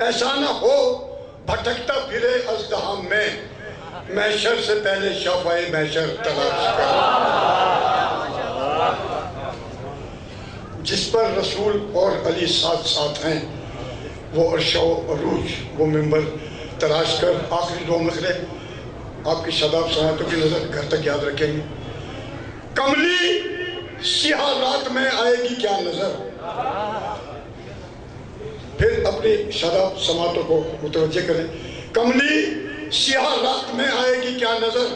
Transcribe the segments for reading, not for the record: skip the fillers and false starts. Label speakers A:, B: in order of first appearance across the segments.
A: ایسا نہ ہو بھٹکتا پھرے ازدحام میں، محشر سے پہلے شفاء محشر تلاش کر۔ جس پر رسول اور علی ساتھ ساتھ ہیں، وہ عرش و عروج، وہ منبر تلاش کر آخری دو مصرے آپ کی شاداب سماعتوں کی نظر گھر تک یاد رکھیں گے۔ کملی سیاہ رات میں آئے گی کیا نظر، پھر اپنی شاداب سماعتوں کو متوجہ کریں۔ کملی سیاہ رات میں آئے گی کیا نظر،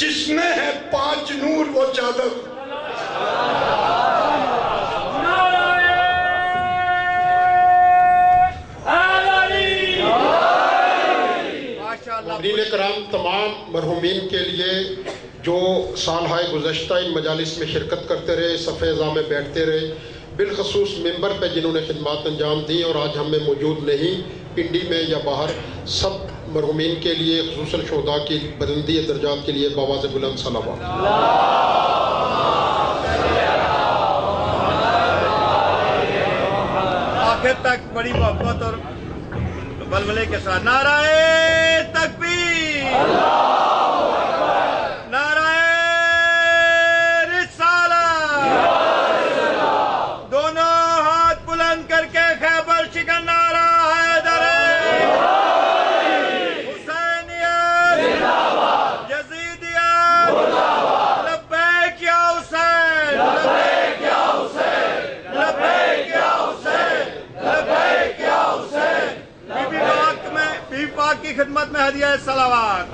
A: جس میں ہے 5 نور وہ چادر۔
B: حاضرین کرام، تمام مرحومین کے لیے جو سالہائے گزشتہ ان مجالس میں شرکت کرتے رہے، صف اعزاں میں بیٹھتے رہے، بالخصوص ممبر پہ جنہوں نے خدمات انجام دیں اور آج ہم میں موجود نہیں، پنڈی میں یا باہر، سب مرحومین کے لیے، خصوصاً شہداء کی بلندی درجات کے لیے بآواز بلند صلوات۔
C: آخر تک بڑی محبت اور بلبلے کے ساتھ نعرہ تکبیر، نعرہ رسالت، دونوں ہاتھ بلند کر کے خیبر شکن نعرہ حیدر، حسینیت، یزیدیت، لبیک یا حسین، لبیک یا حسین، لبیک یا حسین، لبیک یا حسین۔ بی پاک کی خدمت میں ہدیہ صلوات۔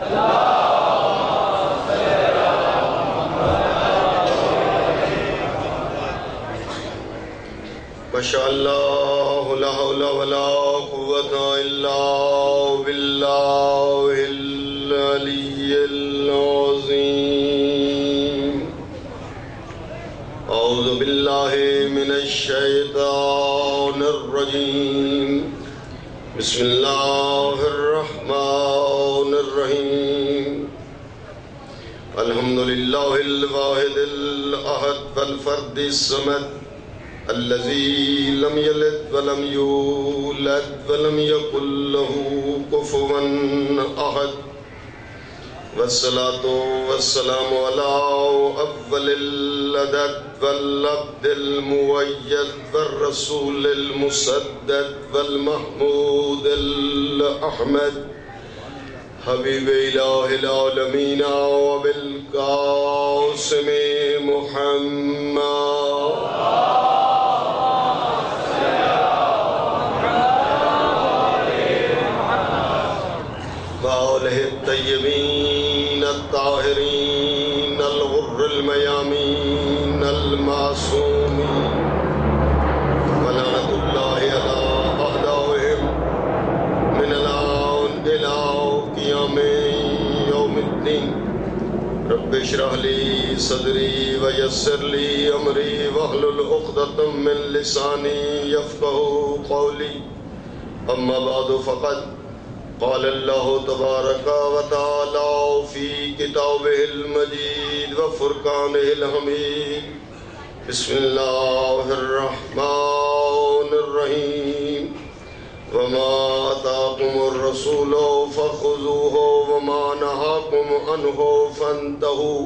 D: ماشاءاللہ لا حول ولا قوة الا باللہ العلی العظیم۔ اعوذ باللہ من الشیطان الرجیم، بسم اللہ الرحمن الرحیم۔ الحمدللہ الواحد الاحد والفرد الصمد الذي لم يلد ولم يولد ولم يكن له كفوا أحد، والصلاة والسلام على أول العدد والعبد المؤيد والرسول المسدد والمحمود الأحمد، حبيب إله العالمين وبالقاسم محمد وآله الطيبين الطاهرين الغر الميامين المعصومين، ولعنة الله على أعدائهم من الآن إلى قيام يوم الدين۔ رب اشرح لي صدري ويسر لي أمري واحلل عقدة من لساني يفقهوا قولي، أما بعد فقد قال الله تبارك وتعالى في كتابه المجيد وفرقانه الحميد، بسم الله الرحمن الرحيم، وما آتاكم الرسول فخذوه وما نهاكم عنه فانتهوا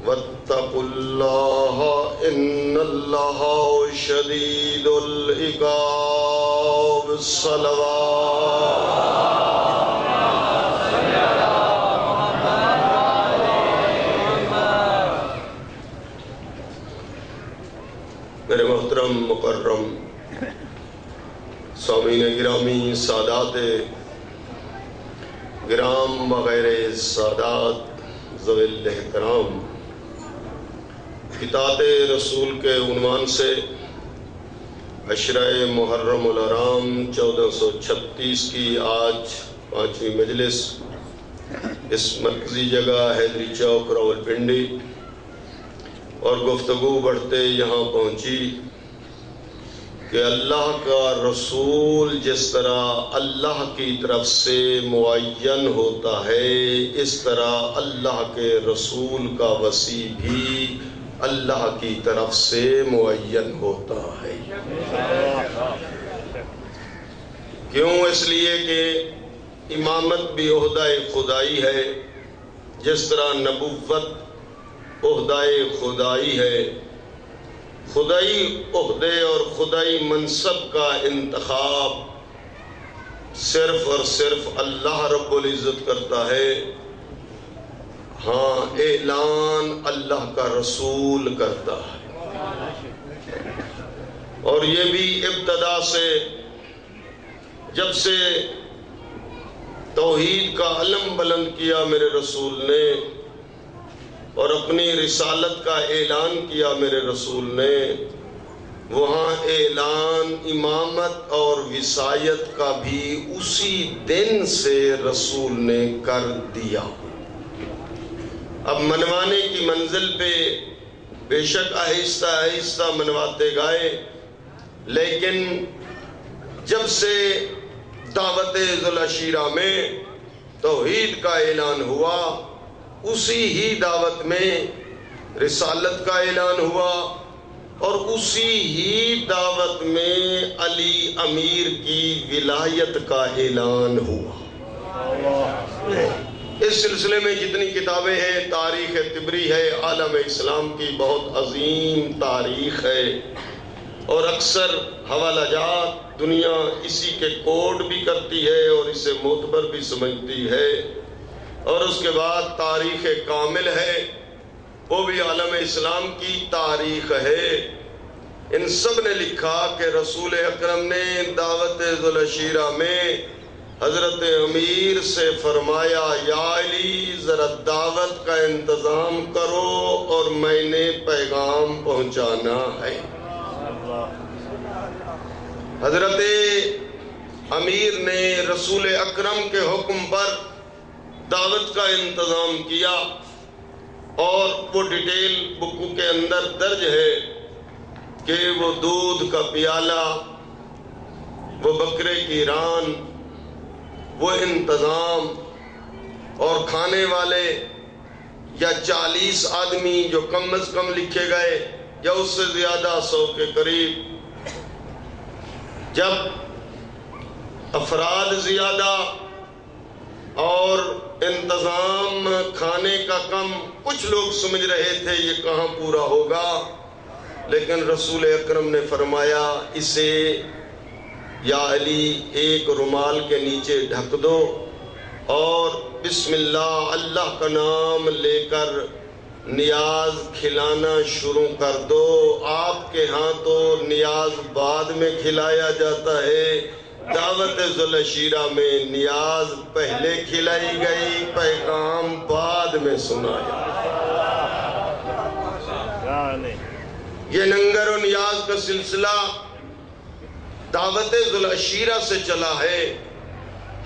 D: واتقوا الله إن الله شديد العقاب۔ الصلوات۔ میرے محترم مکرم سامعین گرامی، سادات گرام وغیر سادات ذوی الاحترام، اطاعت رسول کے عنوان سے عشرہ محرم الحرام 1436 کی آج 5ویں مجلس اس مرکزی جگہ حیدری چوک راولپنڈی، اور گفتگو بڑھتے یہاں پہنچی کہ اللہ کا رسول جس طرح اللہ کی طرف سے معین ہوتا ہے، اس طرح اللہ کے رسول کا وصی بھی اللہ کی طرف سے معین ہوتا ہے۔ کیوں؟ اس لیے کہ امامت بھی عہدہ خدائی ہے، جس طرح نبوت عہدہ خدائی ہے۔ خدائی عہدے اور خدائی منصب کا انتخاب صرف اور صرف اللہ رب العزت کرتا ہے، ہاں اعلان اللہ کا رسول کرتا ہے۔ اور یہ بھی ابتدا سے، جب سے توحید کا علم بلند کیا میرے رسول نے اور اپنی رسالت کا اعلان کیا میرے رسول نے، وہاں اعلان امامت اور وصایت کا بھی اسی دن سے رسول نے کر دیا۔ اب منوانے کی منزل پہ بے شک آہستہ آہستہ منواتے گئے، لیکن جب سے دعوت ذوالعشیرہ میں توحید کا اعلان ہوا، اسی ہی دعوت میں رسالت کا اعلان ہوا، اور اسی ہی دعوت میں علی امیر کی ولایت کا اعلان ہوا۔ اس سلسلے میں جتنی کتابیں ہیں، تاریخ طبری ہے، عالم اسلام کی بہت عظیم تاریخ ہے، اور اکثر حوالہ جات دنیا اسی کے کوڈ بھی کرتی ہے اور اسے معتبر بھی سمجھتی ہے۔ اور اس کے بعد تاریخ کامل ہے، وہ بھی عالم اسلام کی تاریخ ہے۔ ان سب نے لکھا کہ رسول اکرم نے دعوت ذوالعشیرہ میں حضرت امیر سے فرمایا، یا علی ذرا دعوت کا انتظام کرو اور میں نے پیغام پہنچانا ہے۔ حضرت امیر نے رسول اکرم کے حکم پر دعوت کا انتظام کیا، اور وہ ڈیٹیل بکوں کے اندر درج ہے کہ وہ دودھ کا پیالہ، وہ بکرے کی ران، وہ انتظام، اور کھانے والے یا 40 آدمی جو کم از کم لکھے گئے یا اس سے زیادہ 100 کے قریب۔ جب افراد زیادہ اور انتظام کھانے کا کم، کچھ لوگ سمجھ رہے تھے یہ کہاں پورا ہوگا، لیکن رسول اکرم نے فرمایا، اسے یا علی ایک رومال کے نیچے ڈھک دو اور بسم اللہ، اللہ کا نام لے کر نیاز کھلانا شروع کر دو۔ آپ کے ہاں تو نیاز بعد میں کھلایا جاتا ہے، دعوت ذوالعشیرہ میں نیاز پہلے کھلائی گئی، پیغام بعد میں سنایا۔ یہ لنگر و نیاز کا سلسلہ دعوت ذوالعشیرہ سے چلا ہے۔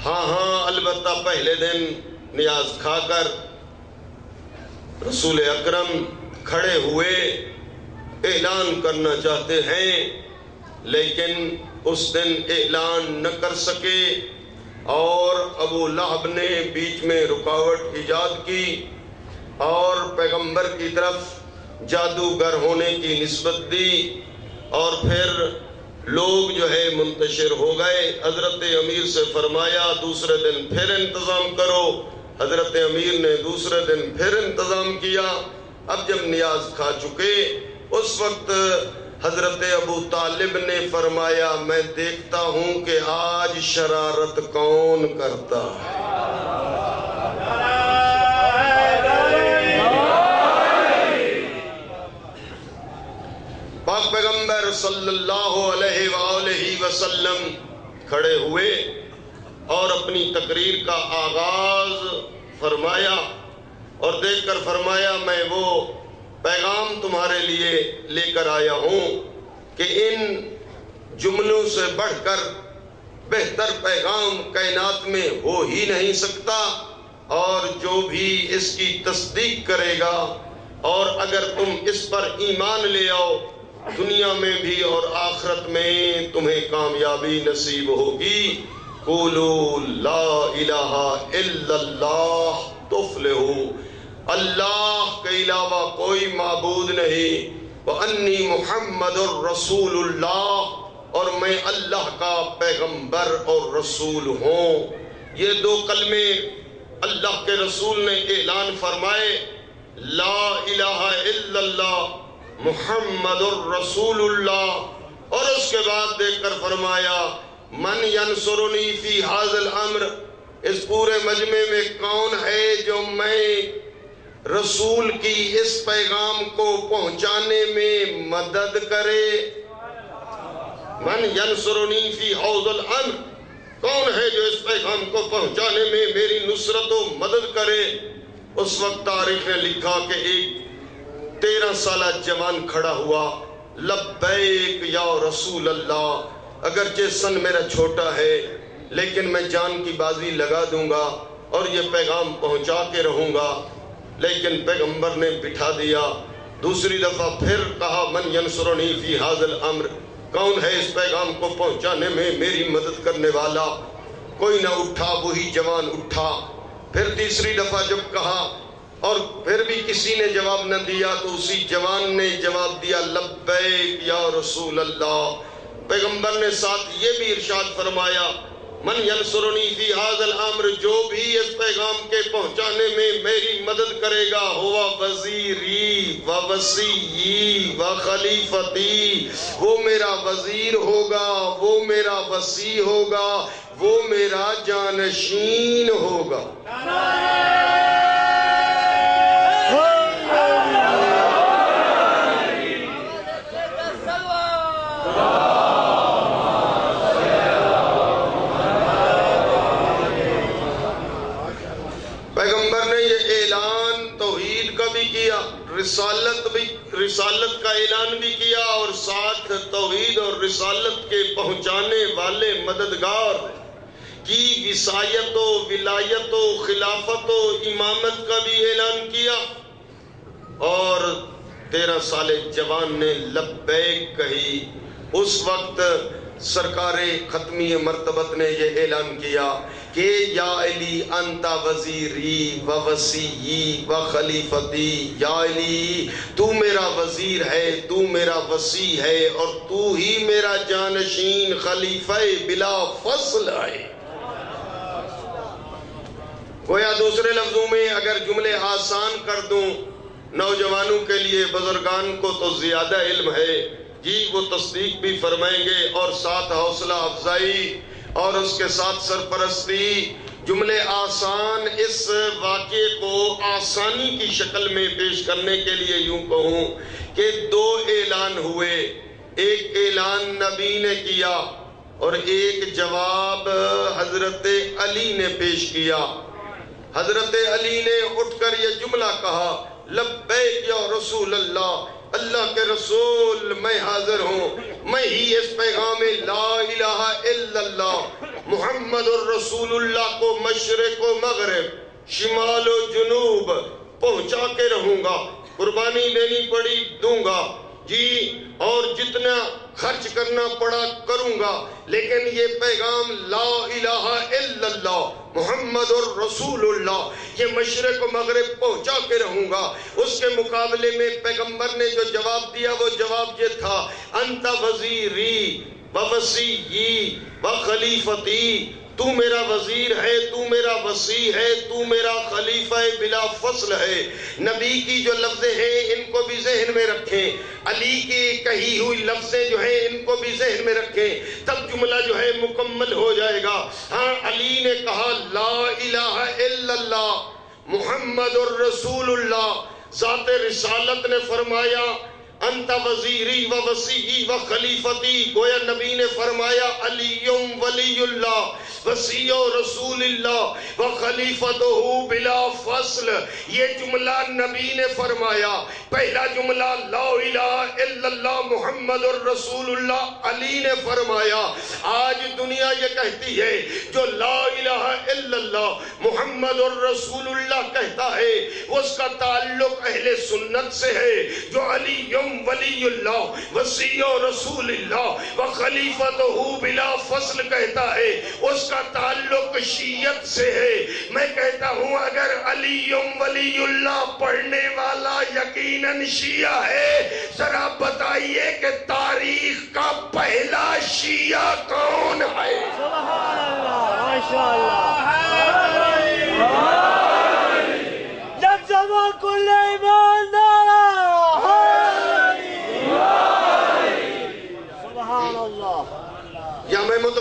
D: ہاں البتہ پہلے دن نیاز کھا کر رسول اکرم کھڑے ہوئے، اعلان کرنا چاہتے ہیں، لیکن اس دن اعلان نہ کر سکے، اور ابو لہب نے بیچ میں رکاوٹ ایجاد کی اور پیغمبر کی طرف جادوگر ہونے کی نسبت دی، اور پھر لوگ جو ہے منتشر ہو گئے۔ حضرت امیر سے فرمایا دوسرے دن پھر انتظام کرو، حضرت امیر نے دوسرے دن پھر انتظام کیا۔ اب جب نیاز کھا چکے، اس وقت حضرت ابو طالب نے فرمایا، میں دیکھتا ہوں کہ آج شرارت کون کرتا ہے۔ پاک پیغمبر صلی اللہ علیہ وآلہ وسلم کھڑے ہوئے اور اپنی تقریر کا آغاز فرمایا، اور دیکھ کر فرمایا، میں وہ پیغام تمہارے لیے لے کر آیا ہوں کہ ان جملوں سے بڑھ کر بہتر پیغام کائنات میں ہو ہی نہیں سکتا، اور جو بھی اس کی تصدیق کرے گا اور اگر تم اس پر ایمان لے آؤ، دنیا میں بھی اور آخرت میں تمہیں کامیابی نصیب ہوگی۔ قولوا لا الہ الا اللہ تفلحوا، اللہ کے علاوہ کوئی معبود نہیں، وانی محمد الرسول اللہ، اور میں اللہ کا پیغمبر اور رسول ہوں۔ یہ دو کلمے اللہ کے رسول نے اعلان فرمائے، لا الہ الا اللہ محمد الرسول اللہ، اور اس کے بعد دیکھ کر فرمایا من ینصرنی فی ھذا الامر، اس پورے مجمع میں کون ہے جو میں رسول کی اس پیغام کو پہنچانے میں مدد کرے؟ من ینصرنی فی ھذا الامر، کون ہے جو اس پیغام کو پہنچانے میں میری نصرت و مدد کرے؟ اس وقت تاریخ نے لکھا کہ ایک 13 سالہ جوان کھڑا ہوا، لبیک یا رسول اللہ، اگرچہ سن میرا چھوٹا ہے لیکن میں جان کی بازی لگا دوں گا اور یہ پیغام پہنچا کے رہوں گا۔ لیکن پیغمبر نے بٹھا دیا۔ دوسری دفعہ پھر کہا من ینصرنی فی ھذا الامر، کون ہے اس پیغام کو پہنچانے میں میری مدد کرنے والا؟ کوئی نہ اٹھا، وہی جوان اٹھا۔ پھر تیسری دفعہ جب کہا اور پھر بھی کسی نے جواب نہ دیا تو اسی جوان نے جواب دیا لبیک یا رسول اللہ۔ پیغمبر نے ساتھ یہ بھی ارشاد فرمایا من ینصرنی فی ھذا الامر، جو بھی اس پیغام کے پہنچانے میں میری مدد کرے گا ہوا وزیری و وصی و خلیفتی، وہ میرا وزیر ہوگا، وہ میرا وصی ہوگا، وہ میرا جانشین ہوگا۔ پیغمبر نے یہ اعلان توحید کا بھی کیا، رسالت کا اعلان بھی کیا، اور ساتھ توحید اور رسالت کے پہنچانے والے مددگار کی وصایت و ولایت و خلافت و امامت کا بھی اعلان کیا۔ اور 13 سالے جوان نے لبیک کہی۔ اس وقت سرکار ختمی مرتبت نے یہ اعلان کیا کہ یا علی انت وزیری و وصی و خلیفتی، یا علی تو میرا وزیر ہے، تو میرا وصی ہے، اور تو ہی میرا جانشین خلیفہ بلا فصل ہے۔ گویا دوسرے لفظوں میں اگر جملے آسان کر دوں، نوجوانوں کے لیے بزرگان کو تو زیادہ علم ہے جی، وہ تصدیق بھی فرمائیں گے، اور ساتھ حوصلہ افزائی اور اس کے ساتھ سرپرستی۔ جملے آسان اس واقعے کو آسانی کی شکل میں پیش کرنے کے لیے یوں کہوں کہ 2 اعلان ہوئے، ایک اعلان نبی نے کیا اور ایک جواب حضرت علی نے پیش کیا۔ حضرت علی نے اٹھ کر یہ جملہ کہا لبیک یا رسول اللہ، اللہ کے رسول میں حاضر ہوں، میں ہی اس پیغام لا الہ الا اللہ محمد الرسول اللہ کو مشرق و مغرب، شمال و جنوب پہنچا کے رہوں گا، قربانی لینی پڑی دوں گا جی، اور جتنا خرچ کرنا پڑا کروں گا، لیکن یہ پیغام لا الہ الا اللہ محمد الرسول اللہ یہ مشرق و مغرب پہنچا کے رہوں گا۔ اس کے مقابلے میں پیغمبر نے جو جواب دیا وہ جواب یہ تھا انت وزیری و وصی و خلیفتی، تو میرا وزیر ہے، تو میرا وصی ہے، تو میرا خلیفہ بلا فصل ہے۔ نبی کی جو لفظیں ہیں ان کو بھی ذہن میں رکھیں، علی کی کہی ہوئی لفظیں جو ہیں ان کو بھی ذہن میں رکھیں، تب جملہ جو ہے مکمل ہو جائے گا۔ ہاں علی نے کہا لا الہ الا اللہ محمد الرسول اللہ، ذات رسالت نے فرمایا انت وزیری و وصی و خلیفتی، گویا نبی نے فرمایا علی ولی اللہ وصی رسول اللہ و خلیفتہ بلا فصل، یہ جملہ نبی نے فرمایا۔ پہلا جملہ لا الہ الا اللہ محمد الرسول اللہ علی نے فرمایا۔ آج دنیا یہ کہتی ہے جو لا الہ الا اللہ محمد الرسول اللہ کہتا ہے اس کا تعلق اہل سنت سے ہے، جو علی ولی اللہ وصی رسول اللہ و خلیفتہ بلا فصل کہتا ہے اس کا تعلق شیعت سے ہے۔ میں کہتا ہوں اگر علی ولی اللہ پڑھنے والا یقیناً شیعہ ہے، ذرا بتائیے کہ تاریخ کا پہلا شیعہ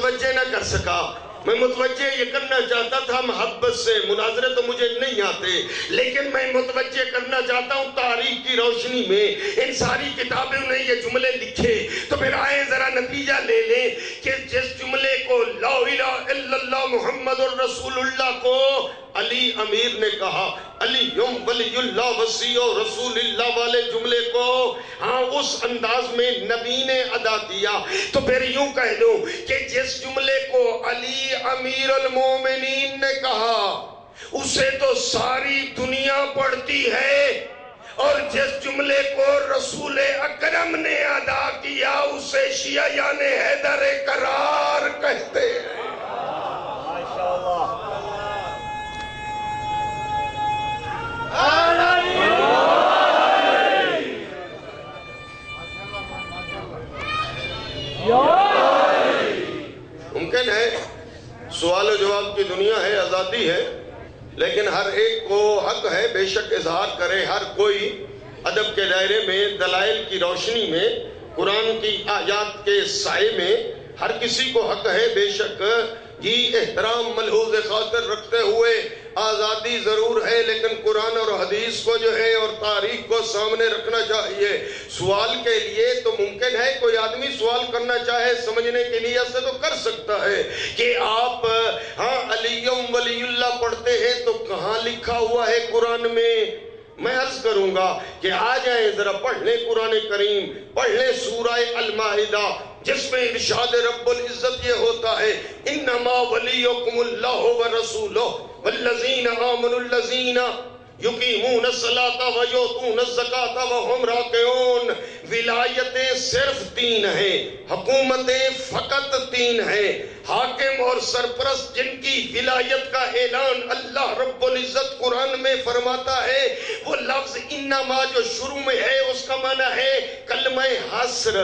D: متوجہ نہ کر سکا. میں متوجہ یہ کرنا چاہتا تھا محبت سے، مناظرے تو مجھے نہیں آتے، لیکن میں متوجہ کرنا چاہتا ہوں تاریخ کی روشنی میں ان ساری کتابوں نے یہ جملے لکھے. تو پھر آئیں ذرا نتیجہ لے لیں کہ جس جملے کو لا الہ الا اللہ محمد الرسول اللہ کو علی امیر نے کہا، علی ولی اللہ وصی رسول اللہ والے جملے کو ہاں اس انداز میں نبی نے ادا کیا. تو پھر یوں کہہ دوں کہ جس جملے کو علی امیر المومنین نے کہا اسے تو ساری دنیا پڑھتی ہے، اور جس جملے کو رسول اکرم نے ادا کیا اسے شیعیان حیدر قرار کہتے ہیں. ممکن ہے سوال و جواب کی دنیا ہے، آزادی ہے، لیکن ہر ایک کو حق ہے بے شک اظہار کرے. ہر کوئی ادب کے دائرے میں، دلائل کی روشنی میں، قرآن کی آیات کے سائے میں ہر کسی کو حق ہے بے شک یہ احترام ملحوظ خاطر رکھتے ہوئے. آزادی ضرور ہے لیکن قرآن اور حدیث کو جو ہے اور تاریخ کو سامنے رکھنا چاہیے. سوال کے لیے تو ممکن ہے کوئی آدمی سوال کرنا چاہے سمجھنے کے لیے ایسے تو کر سکتا ہے کہ آپ ہاں علی ولی اللہ پڑھتے ہیں تو کہاں لکھا ہوا ہے قرآن میں؟ میں عرض کروں گا کہ آ جائیں ذرا پڑھ لیں قرآن کریم، پڑھ لیں سورہ المائدہ جس میں ارشاد رب العزت یہ ہوتا ہے انما ولیکم اللہ ورسولہ والذین آمنوا الذین یقیمون الصلاۃ ویؤتون الزکاۃ وہم راکعون. ولایتیں صرف تین ہیں، حکومتیں فقط تین ہیں. حاکم اور سرپرست جن کی ولایت کا اعلان اللہ رب العزت قرآن میں فرماتا ہے، وہ لفظ انما جو شروع میں ہے اس کا معنی ہے کلمہ حصر،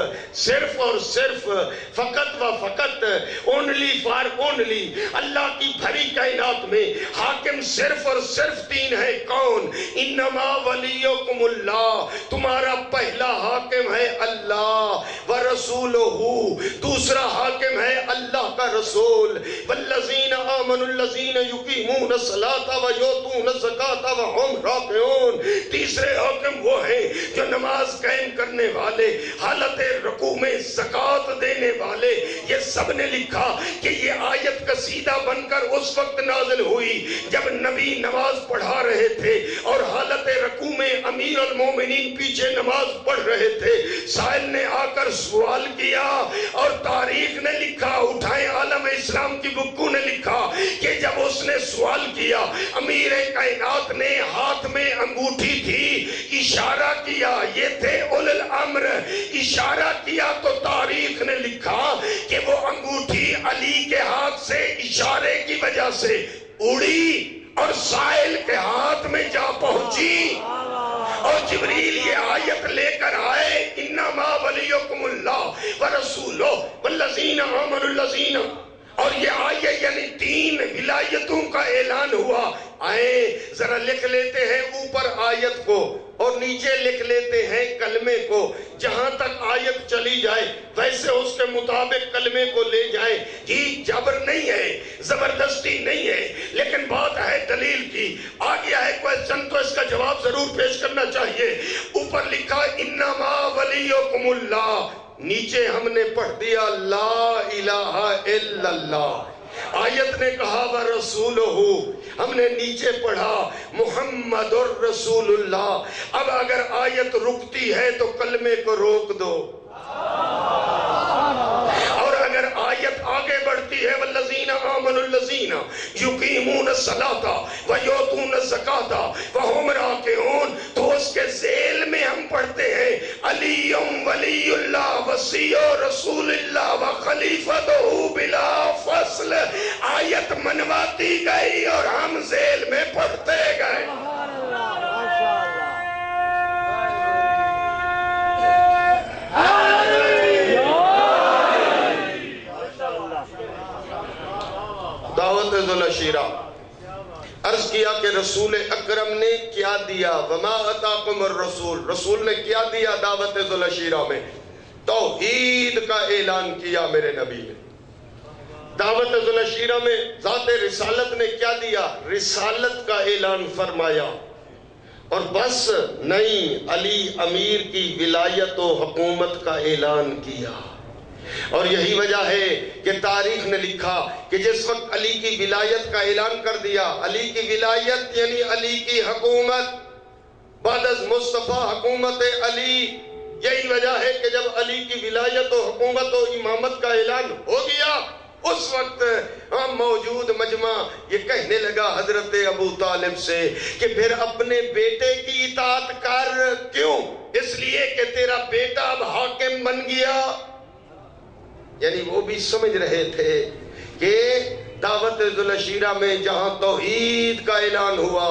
D: صرف اور صرف، فقط و فقط، اونلی فار اونلی. اللہ کی بھری کائنات میں حاکم صرف اور صرف تین ہے. کون؟ انما ولیکم اللہ، تمہارا پہلا حاکم ہے اللہ، ورسولہ، دوسرا حاکم ہے اللہ کا رسول، والذین آمنوا الذین یقیمون الصلاۃ ویؤتون الزکاۃ وہم راکعون. تیسرے حاکم وہ ہیں جو نماز قائم کرنے والے، حالت رکوع میں زکوٰۃ دینے والے. یہ سب نے لکھا کہ یہ آیت قصیدہ بن کر اس وقت نازل ہوئی جب نبی نماز پڑھا رہے تھے اور حالت رکوع میں امیر المومنین پیچھے نماز پڑھ رہے تھے. سائل نے آ کر سوال کیا اور تاریخ نے لکھا، اٹھائیں عالم اسلام کی بکوں نے لکھا کہ جب اس نے سوال کیا امیر کائنات نے ہاتھ میں انگوٹھی تھی، اشارہ کیا، یہ تھے اولو الامر، اشارہ کیا تو تاریخ نے لکھا کہ وہ انگوٹھی علی کے ہاتھ سے اشارے کی وجہ سے اڑی اور سائل کے ہاتھ میں جا پہنچی، اور جبریل یہ آیت لے کر آئے انما ولیکم اللہ ورسولہ والذین آمنوا الذین، اور یہ آئے یعنی تین ولایتوں کا اعلان ہوا. آئیں ذرا لکھ لیتے ہیں اوپر آیت کو اور نیچے لکھ لیتے ہیں کلمے کو. جہاں تک آیت چلی جائے ویسے اس کے مطابق کلمے کو لے جائیں. یہ جبر نہیں ہے، زبردستی نہیں ہے، لیکن بات ہے دلیل کی. آ گیا ہے کوئسچن تو اس کا جواب ضرور پیش کرنا چاہیے. اوپر لکھا انما ولیکم اللہ، نیچے ہم نے پڑھ دیا لا الہ الا اللہ. آیت نے کہا وَرَسُولُهُ، ہم نے نیچے پڑھا محمد الرسول اللہ. اب اگر آیت رکتی ہے تو کلمے کو روک دو، اور اگر آیت آگے بڑھتی ہے والذین آمنوا الذین یقیمون الصلاۃ ویؤتون الزکاۃ وہم راکعون، تو اس کے ذیل میں ہم پڑھتے ہیں علی ولی اللہ وصی رسول اللہ وخلیفتہ بلا فصل. آیت منواتی گئی اور ہم ذیل میں پڑھتے گئے. دعوت ذوالعشیرہ عرض کیا کہ رسول اکرم نے کیا دیا، وما اتاکم الرسول، رسول نے کیا دیا دعوت ذوالعشیرہ میں؟ توحید کا اعلان کیا میرے نبی نے. دعوت ذوالعشیرہ میں ذات رسالت نے کیا دیا؟ رسالت کا اعلان فرمایا، اور بس نہیں، علی امیر کی ولایت و حکومت کا اعلان کیا۔ اور یہی وجہ ہے کہ تاریخ نے لکھا کہ جس وقت علی کی ولایت کا اعلان کر دیا، علی کی ولایت یعنی علی کی حکومت، بعد از مصطفیٰ حکومت علی، یہی وجہ ہے کہ جب علی کی ولایت و حکومت و امامت کا اعلان ہو گیا، اس وقت موجود مجمع یہ کہنے لگا حضرت ابو طالب سے کہ پھر اپنے بیٹے کی اطاعت کر۔ کیوں؟ اس لیے کہ تیرا بیٹا اب حاکم بن گیا۔ یعنی وہ بھی سمجھ رہے تھے کہ دعوت ذوالعشیرہ میں جہاں توحید کا اعلان ہوا،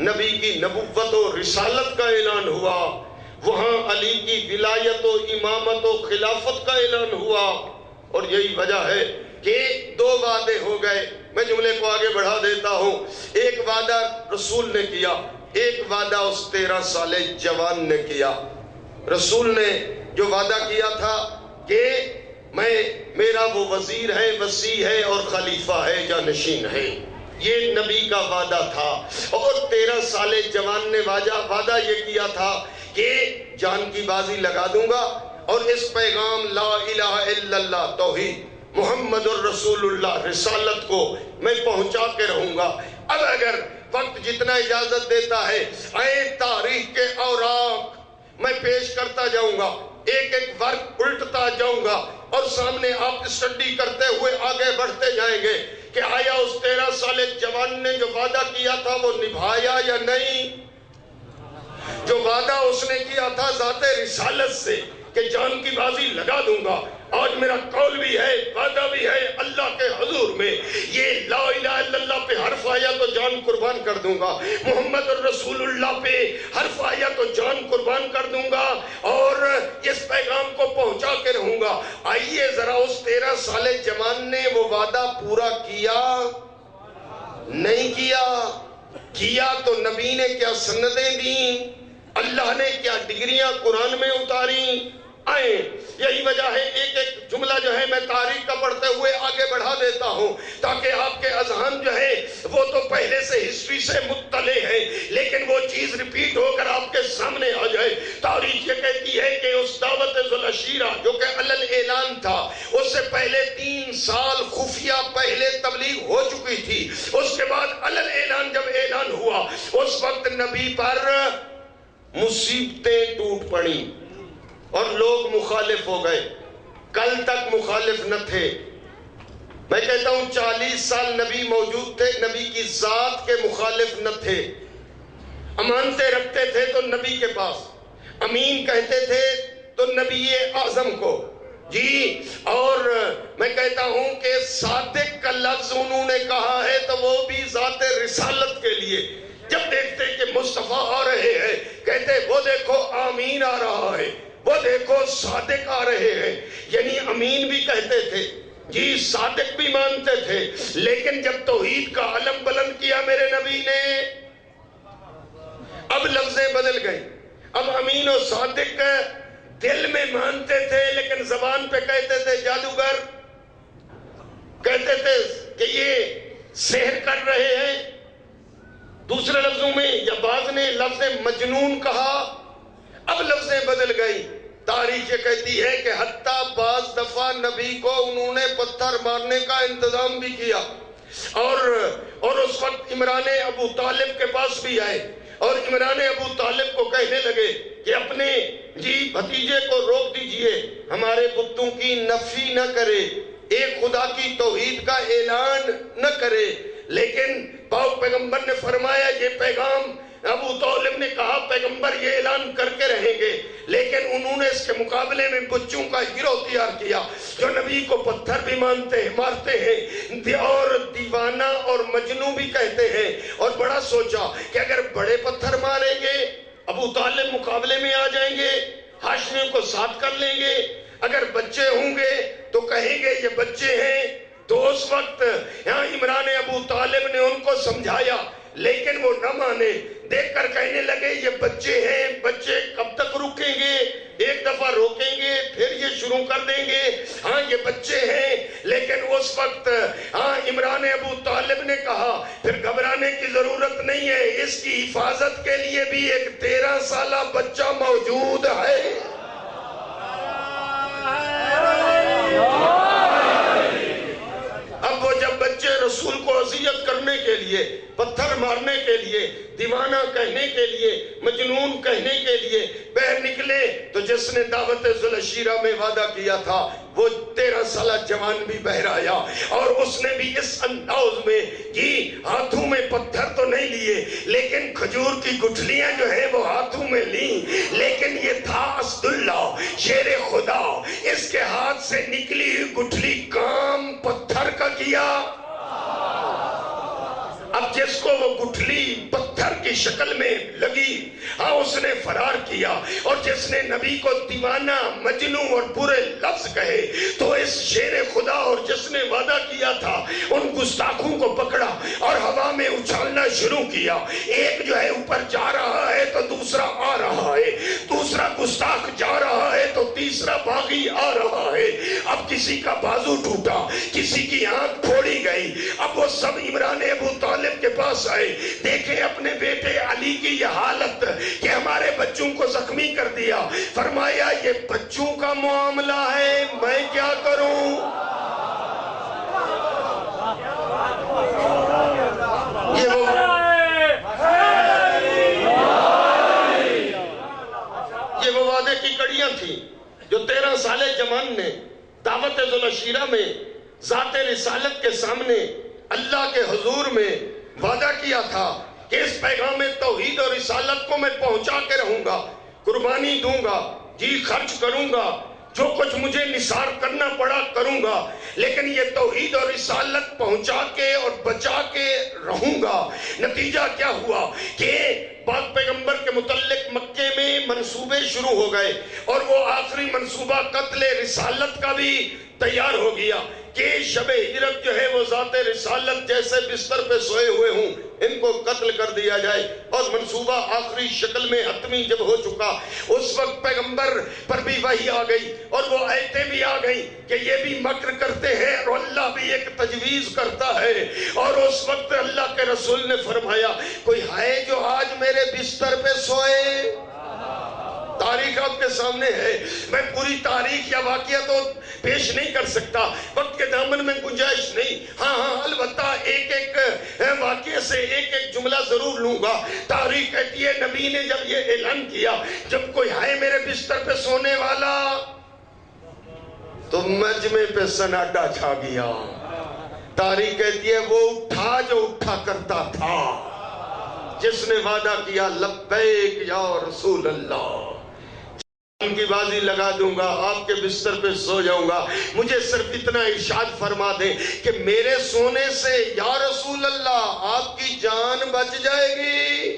D: نبی کی نبوت و رسالت کا اعلان ہوا، وہاں علی کی ولایت و امامت و خلافت کا اعلان ہوا۔ اور یہی وجہ ہے کہ دو وعدے ہو گئے۔ میں جملے کو آگے بڑھا دیتا ہوں۔ ایک وعدہ رسول نے کیا، ایک وعدہ اس 13 سالے جوان نے کیا۔ رسول نے جو وعدہ کیا تھا کہ میرا وہ وزیر ہے، وصی ہے اور خلیفہ ہے، جانشین ہے، یہ نبی کا وعدہ تھا۔ اور 13 سالے جوان نے وعدہ یہ کیا تھا کہ جان کی بازی لگا دوں گا اور اس پیغام لا الہ الا اللہ، توحید، محمد الرسول اللہ، رسالت کو میں پہنچا کے رہوں گا۔ اب اگر وقت جتنا اجازت دیتا ہے، تاریخ کے اوراق میں پیش کرتا جاؤں گا، ایک ایک ورق الٹتا جاؤں گا، اور سامنے آپ اسٹڈی کرتے ہوئے آگے بڑھتے جائیں گے کہ آیا اس 13 سالے جوان نے جو وعدہ کیا تھا وہ نبھایا یا نہیں۔ جو وعدہ اس نے کیا تھا ذات رسالت سے کہ جان کی بازی لگا دوں گا، آج میرا قول بھی ہے، وعدہ بھی ہے اللہ کے حضور میں، یہ لا الہ الا اللہ پہ حرف آیا تو جان قربان کر دوں گا، محمد الرسول اللہ پہ حرف آیا تو جان قربان کر دوں گا، اور اس پیغام کو پہنچا کے رہوں گا۔ آئیے ذرا اس 13 سالے جوان نے وہ وعدہ پورا کیا؟ نہیں کیا۔ کیا تو نبی نے کیا سندیں دیں، اللہ نے کیا ڈگریاں قرآن میں اتاری۔ یہی وجہ ہے ایک ایک جملہ جو ہے میں تاریخ کا پڑھتے ہوئے آگے بڑھا دیتا ہوں تاکہ آپ کے اذہان جو ہے وہ تو پہلے سے ہسٹری سے مطلع ہے، لیکن وہ چیز ریپیٹ ہو کر آپ کے سامنے آ جائے۔ تاریخ یہ کہتی ہے کہ اس دعوت ذوالعشیرہ جو کہ علن اعلان تھا، اس سے پہلے 3 سال خفیہ پہلے تبلیغ ہو چکی تھی۔ اس کے بعد علن اعلان جب اعلان ہوا، اس وقت نبی پر مصیبتیں ٹوٹ پڑیں اور لوگ مخالف ہو گئے۔ کل تک مخالف نہ تھے، میں کہتا ہوں 40 سال نبی موجود تھے، نبی کی ذات کے مخالف نہ تھے، امانتیں رکھتے تھے تو نبی کے پاس، امین کہتے تھے تو نبی اعظم کو، جی، اور میں کہتا ہوں کہ صادق کا لفظ انہوں نے کہا ہے تو وہ بھی ذات رسالت کے لیے۔ جب دیکھتے کہ مصطفیٰ آ رہے ہیں، کہتے وہ دیکھو آمین آ رہا ہے، وہ دیکھو صادق آ رہے ہیں، یعنی امین بھی کہتے تھے، جی، صادق بھی مانتے تھے، لیکن جب توحید کا علم بلند کیا میرے نبی نے، اب لفظیں بدل گئی۔ اب امین و صادق دل میں مانتے تھے لیکن زبان پہ کہتے تھے جادوگر، کہتے تھے کہ یہ سحر کر رہے ہیں، دوسرے لفظوں میں یا بعض نے لفظ مجنون کہا۔ اب لفظیں بدل گئی۔ تاریخ یہ کہتی ہے کہ حتیٰ بعض دفعہ نبی کو انہوں نے پتھر مارنے کا انتظام بھی کیا، اور اس وقت عمران ابو طالب کے پاس بھی آئے اور عمران ابو طالب کو کہنے لگے کہ اپنے بھتیجے کو روک دیجئے، ہمارے بتوں کی نفی نہ کرے، ایک خدا کی توحید کا اعلان نہ کرے۔ لیکن پاک پیغمبر نے فرمایا یہ پیغام، ابو طالب نے کہا پیغمبر یہ اعلان کر کے رہیں گے، لیکن انہوں نے اس کے مقابلے میں بچوں کا گروہ تیار کیا جو نبی کو پتھر بھی مارتے ہیں اور دیوانہ اور مجنون بھی کہتے ہیں، اور بڑا سوچا کہ اگر بڑے پتھر ماریں گے ابو طالب مقابلے میں آ جائیں گے، ہاشمیوں کو ساتھ کر لیں گے، اگر بچے ہوں گے تو کہیں گے یہ بچے ہیں۔ تو اس وقت یہاں عمران ابو طالب نے ان کو سمجھایا، لیکن وہ نہ مانے، دیکھ کر کہنے لگے یہ بچے ہیں، بچے کب تک رکیں گے، ایک دفعہ روکیں گے پھر یہ شروع شروع کر دیں گے. ہاں یہ بچے ہیں, لیکن اس وقت عمران ابو طالب نے کہا پھر گھبرانے کی ضرورت نہیں ہے, اس کی حفاظت کے لیے بھی ایک 13 سالہ بچہ موجود ہے. اب وہ جب بچے رسول کو اذیت کرنے کے لیے, پتھر مارنے کے لیے, دیوانہ کہنے کے لیے, مجنون کہنے کے لیے باہر نکلے, تو جس نے دعوت ذوالعشیرہ میں وعدہ کیا تھا وہ 13 سالہ جوان بھی باہر آیا, اور اس نے بھی اس انداز میں کہ ہاتھوں میں پتھر تو نہیں لیے لیکن کھجور کی گٹھلیاں جو ہے وہ ہاتھوں میں لیں, لیکن یہ تھا اسداللہ شیر خدا, اس کے ہاتھ سے نکلی ہوئی گٹھلی کام پتھر کا کیا. اب جس کو وہ گٹھلی پتھر کی شکل میں لگی اس نے فرار کیا, اور جس نے نبی کو دیوانہ, مجنون اور برے لفظ کہے تو اس شیر خدا اور جس نے وعدہ کیا تھا ان گستاخوں کو پکڑا اور ہوا میں اچھالنا شروع کیا. ایک جو ہے اوپر جا رہا ہے تو دوسرا آ رہا ہے, دوسرا گستاخ جا رہا ہے تو تیسرا باغی آ رہا ہے. اب کسی کا بازو ٹوٹا, کسی کی آنکھ پھوڑی گئی. اب وہ سب عمران ابو طالب کے پاس آئے, دیکھیں اپنے بیٹے علی کی یہ حالت کہ ہمارے بچوں کو زخمی کر دیا. فرمایا یہ بچوں کا معاملہ ہے, میں کیا کروں؟ یہ وہ وعدے کی کڑیاں تھیں جو 13 سالے جوان نے دعوت ذوالعشیرہ میں ذات رسالت کے سامنے اللہ کے حضور میں وعدہ کیا تھا کہ اس پیغام توحید اور رسالت کو میں پہنچا کے رہوں گا, قربانی دوں گا, جی خرچ کروں گا, جو کچھ مجھے نثار کرنا پڑا کروں گا, لیکن یہ توحید اور رسالت پہنچا کے اور بچا کے رہوں گا. نتیجہ کیا ہوا کہ پاک پیغمبر کے متعلق مکے میں منصوبے شروع ہو گئے, اور وہ آخری منصوبہ قتل رسالت کا بھی تیار ہو گیا کہ شب ہجرت جو ہے وہ ذات رسالت جیسے بستر پہ سوئے ہوئے ہوں, ان کو قتل کر دیا جائے. اور منصوبہ آخری شکل میں حتمی جب ہو چکا, اس وقت پیغمبر پر بھی وحی آ گئی اور وہ آیتیں بھی آ گئی کہ یہ بھی مکر کرتے ہیں اور اللہ بھی ایک تجویز کرتا ہے. اور اس وقت اللہ کے رسول نے فرمایا کوئی ہے جو آج میرے بستر پہ سوئے؟ تاریخ آپ کے سامنے ہے, میں پوری تاریخ یا واقعہ تو پیش نہیں کر سکتا, وقت کے دامن میں گنجائش نہیں. ہاں البتہ ایک ایک واقعے سے ایک ایک جملہ ضرور لوں گا. تاریخ کہتی ہے نبی نے جب یہ اعلان کیا جب کوئی ہے میرے بستر پہ سونے والا, تو مجمع پہ سناٹا چھا گیا. تاریخ کہتی ہے وہ اٹھا جو اٹھا کرتا تھا, جس نے وعدہ کیا لبیک یا رسول اللہ, ان کی بازی لگا دوں گا, آپ کے بستر پہ سو جاؤں گا. مجھے صرف اتنا ارشاد فرما دیں کہ میرے سونے سے یا رسول اللہ آپ کی جان بچ جائے گی.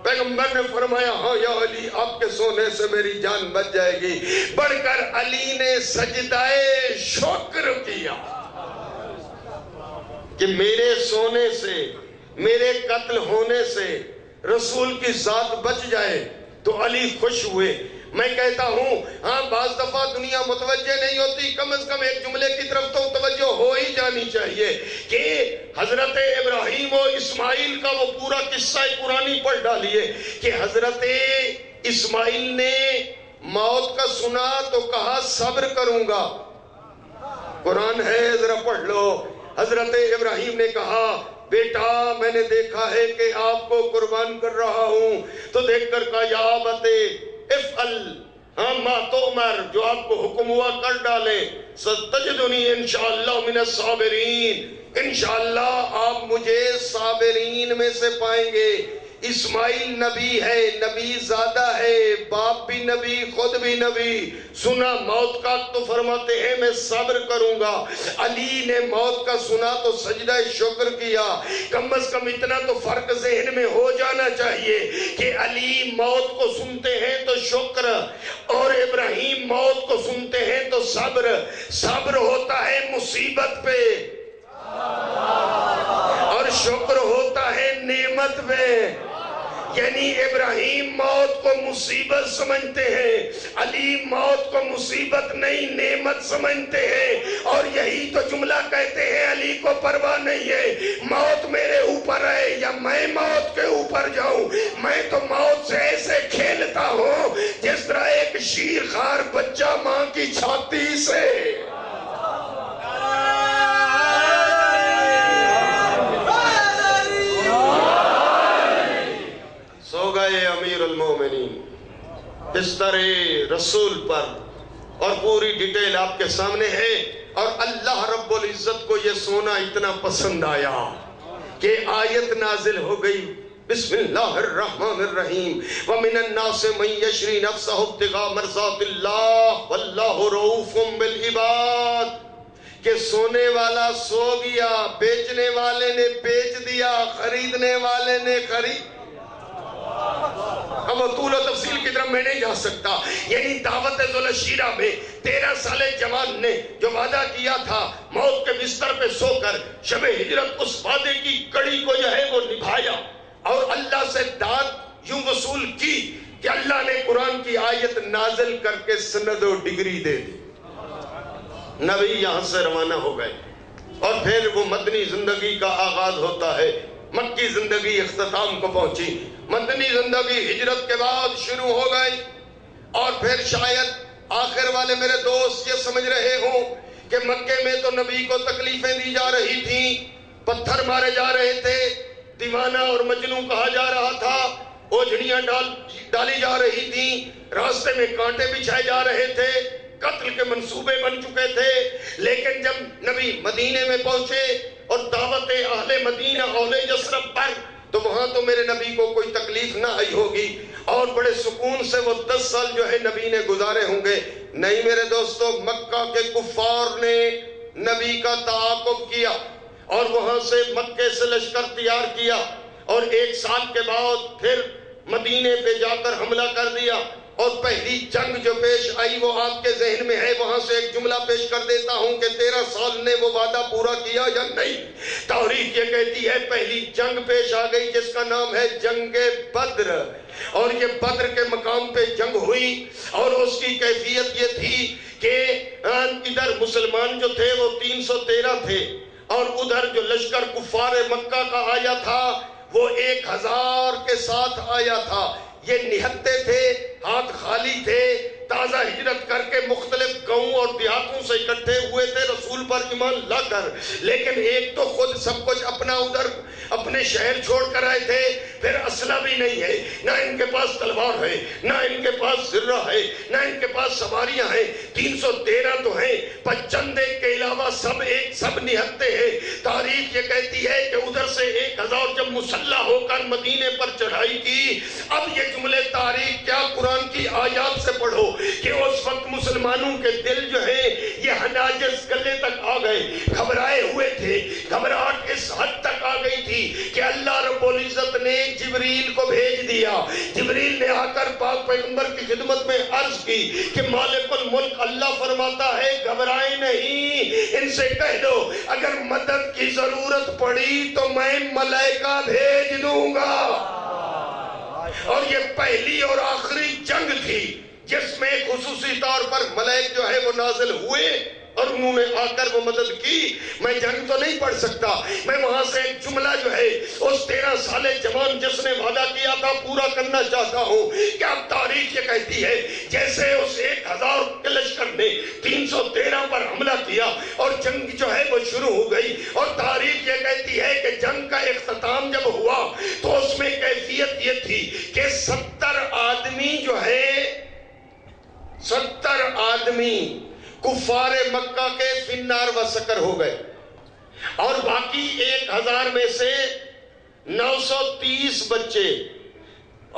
D: پیغمبر نے فرمایا ہاں یا علی آپ کے سونے سے میری جان بچ جائے گی. بڑھ کر علی نے سجدہ شکر کیا کہ میرے سونے سے, میرے قتل ہونے سے رسول کی ذات بچ جائے. تو علی خوش ہوئے. میں کہتا ہوں ہاں بعض دفعہ دنیا متوجہ نہیں ہوتی, کم از کم ایک جملے کی طرف تو توجہ ہو ہی جانی چاہیے کہ حضرت ابراہیم و اسماعیل کا وہ پورا قصہ قرآنی پڑھ ڈالیے کہ حضرت اسماعیل نے موت کا سنا تو کہا صبر کروں گا. قرآن ہے ذرا پڑھ لو. حضرت ابراہیم نے کہا بیٹا میں نے دیکھا ہے کہ آپ کو قربان کر رہا ہوں, تو دیکھ کر کہا یا ابتے افعل ما تؤمر, جو آپ کو حکم ہوا کر ڈالے. ستجدنی انشاءاللہ من الصابرین, انشاءاللہ آپ مجھے صابرین میں سے پائیں گے. اسماعیل نبی ہے, نبی زادہ ہے, باپ بھی نبی خود بھی نبی. سنا موت کا تو فرماتے ہیں میں صبر کروں گا. علی نے موت کا سنا تو سجدہ شکر کیا. کم از کم اتنا تو فرق ذہن میں ہو جانا چاہیے کہ علی موت کو سنتے ہیں تو شکر, اور ابراہیم موت کو سنتے ہیں تو صبر. صبر ہوتا ہے مصیبت پہ اور شکر ہوتا ہے نعمت پہ. یعنی ابراہیم موت کو مصیبت سمجھتے ہیں، علی موت کو مصیبت نہیں نعمت سمجھتے ہیں، اور یہی تو جملہ کہتے ہیں علی کو پرواہ نہیں ہے موت میرے اوپر ہے یا میں موت کے اوپر جاؤں، میں تو موت سے ایسے کھیلتا ہوں جس طرح ایک شیر خار بچہ ماں کی چھاتی سے۔ سو گئے امیر المومنین، بستر رسول پر، اور پوری ڈیٹیل آپ کے سامنے ہے، اور اللہ رب العزت کو یہ سونا اتنا پسند آیا کہ آیت نازل ہو گئی، بسم اللہ الرحمن الرحیم، وَمِنَ النَّاسِ مَن يَشْرِي نَفْسَهُ ابْتِغَاءَ مَرْضَاتِ اللَّهِ وَاللَّهُ رَءُوفٌ بِالْعِبَادِ، کہ سونے والا سو گیا، بیچنے والے نے بیچ دیا، خریدنے والے نے خرید۔ اب وہ طول و تفصیل کی طرف میں نہیں جا سکتا، یعنی دعوت ذوالشیرہ میں 13 سالے جوان نے جو وعدہ کیا تھا موت کے بستر پہ سو کر شب ہجرت، اس وعدے کی کڑی کو جو ہے وہ نبھایا، اور اللہ سے داد یوں وصول کی کہ اللہ نے قرآن کی آیت نازل کر کے سند و ڈگری دے دی۔ نبی یہاں سے روانہ ہو گئے، اور پھر وہ مدنی زندگی کا آغاز ہوتا ہے۔ مکی زندگی اختتام کو پہنچی، مدنی زندگی ہجرت کے بعد شروع ہو گئی، اور پھر شاید آخر والے میرے دوست یہ سمجھ رہے ہوں کہ مکے میں تو نبی کو تکلیفیں دی جا رہی تھیں، پتھر مارے جا رہے تھے، دیوانہ اور مجنون کہا جا رہا تھا، اوجھڑیاں ڈالی جا رہی تھیں، راستے میں کانٹے بچھائے جا رہے تھے، قتل کے منصوبے بن چکے تھے۔ لیکن جب نبی مدینے میں پہنچے اور دعوت اہل مدینہ اہل یثرب پر، تو وہاں تو میرے نبی کو کوئی تکلیف نہ آئی ہوگی، اور بڑے سکون سے وہ 10 سال جو ہے نبی نے گزارے ہوں گے۔ نہیں میرے دوستو، مکہ کے کفار نے نبی کا تعاقب کیا، اور وہاں سے مکے سے لشکر تیار کیا، اور 1 سال کے بعد پھر مدینے پہ جا کر حملہ کر دیا، اور پہلی جنگ جو پیش آئی وہ آپ کے ذہن میں ہے۔ وہاں سے ایک جملہ پیش کر دیتا ہوں کہ 13 سال نے وہ وعدہ پورا کیا یا نہیں۔ تاریخ یہ کہتی ہے پہلی جنگ پیش آ گئی جس کا نام ہے جنگ بدر، اور یہ بدر کے مقام پہ جنگ ہوئی، اور اس کی کیفیت یہ تھی کہ ادھر مسلمان جو تھے وہ 313 تھے، اور ادھر جو لشکر کفار مکہ کا آیا تھا وہ 1000 کے ساتھ آیا تھا۔ یہ نہتے تھے، ہاتھ خالی تھے، تازہ ہجرت کر کے مختلف گاؤں اور دیہاتوں سے اکٹھے ہوئے تھے رسول پر ایمان لا کر، لیکن ایک تو خود سب کچھ اپنا ادھر اپنے شہر چھوڑ کر آئے تھے، پھر اسلحہ بھی نہیں ہے، نہ ان کے پاس تلوار ہے، نہ ان کے پاس زرہ ہے، نہ ان کے پاس سواریاں ہیں، 313 تو ہیں، پر چند ایک کے علاوہ سب نہتے ہیں۔ تاریخ یہ کہتی ہے کہ ادھر سے 1000 جب مسلح ہو کر مدینے پر چڑھائی کی۔ اب یہ جملے تاریخ کیا قرآن کی آیات سے پڑھو کہ اس وقت مسلمانوں کے دل جو ہے یہ حناجر گلے تک آ گئے، گھبرائے ہوئے تھے، گھبراہٹ اس حد تک آ گئی تھی کہ اللہ رب العزت نے جبریل کو بھیج دیا۔ جبریل نے آ کر پاک پیغمبر کی خدمت میں عرض کی کہ مالک الملک اللہ فرماتا ہے گھبرائے نہیں، ان سے کہہ دو اگر مدد کی ضرورت پڑی تو میں ملائکہ بھیج دوں گا۔ اور یہ پہلی اور آخری جنگ تھی جس میں خصوصی طور پر ملائک جو ہے وہ نازل ہوئے، اور انہوں نے آ کر وہ مدد کی۔ میں جنگ تو نہیں پڑھ سکتا، میں وہاں سے ایک جملہ جو ہے اس 13 سالے جوان جس نے وعدہ کیا تھا پورا کرنا چاہتا ہوں کہ اب تاریخ یہ کہتی ہے جیسے اس 1000 کے لشکر نے 313 پر حملہ کیا اور جنگ جو ہے وہ شروع ہو گئی، اور تاریخ یہ کہتی ہے کہ جنگ کا اختتام جب ہوا تو اس میں کیفیت یہ تھی کہ 70 آدمی جو ہے 70 آدمی کفار مکہ کے فنار و سکر ہو گئے، اور باقی 1000 میں سے 930 بچے،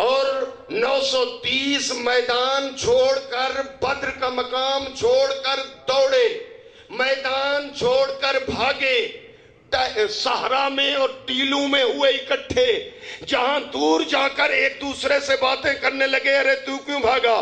D: اور 930 میدان چھوڑ کر بدر کا مقام چھوڑ کر دوڑے، میدان چھوڑ کر بھاگے، صحرا میں اور ٹیلوں میں ہوئے اکٹھے، جہاں دور جا کر ایک دوسرے سے باتیں کرنے لگے، ارے تو کیوں بھاگا،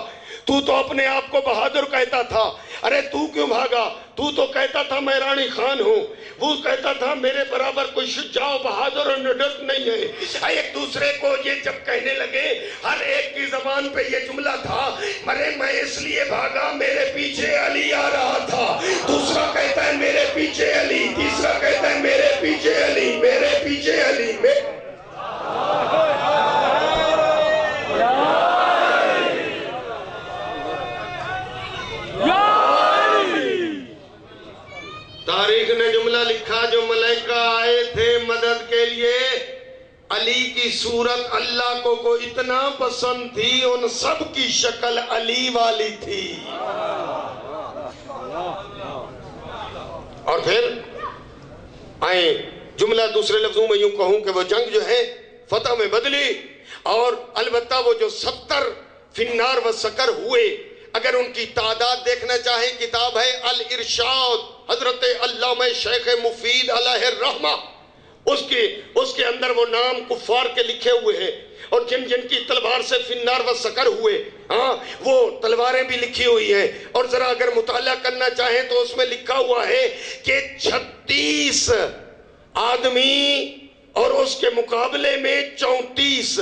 D: تو اپنے آپ کو بہادر کہتا تھا، ارے تو کیوں بھاگا؟ تو کہتا تھا میں رانی خان ہوں، وہ کہتا تھا میرے برابر کوئی شجاع و بہادر اور نڈر نہیں ہے۔ ایک دوسرے کو یہ جب کہنے لگے، ہر ایک کی زبان پہ یہ جملہ تھا، مرے میں اس لیے بھاگا میرے پیچھے علی آ رہا تھا، دوسرا کہتا ہے میرے پیچھے علی، تیسرا کہتا ہے میرے پیچھے علی، میرے پیچھے علی۔ تاریخ نے جملہ لکھا، جو ملائکہ آئے تھے مدد کے لیے، علی کی صورت اللہ کو اتنا پسند تھی، ان سب کی شکل علی والی تھی۔ اور پھر آئیں، جملہ دوسرے لفظوں میں یوں کہوں کہ وہ جنگ جو ہے فتح میں بدلی، اور البتہ وہ جو 70 فی النار و سقر ہوئے، اگر ان کی تعداد دیکھنا چاہیں، کتاب ہے الارشاد حضرت علامہ شیخ مفید علیہ الرحمہ، اس کے اندر وہ نام کفار کے لکھے ہوئے ہیں، اور جن جن کی تلوار سے فی النار و سقر ہوئے، وہ تلواریں بھی لکھی ہوئی ہیں، اور ذرا اگر مطالعہ کرنا چاہیں تو اس میں لکھا ہوا ہے کہ 36 آدمی اور اس کے مقابلے میں 34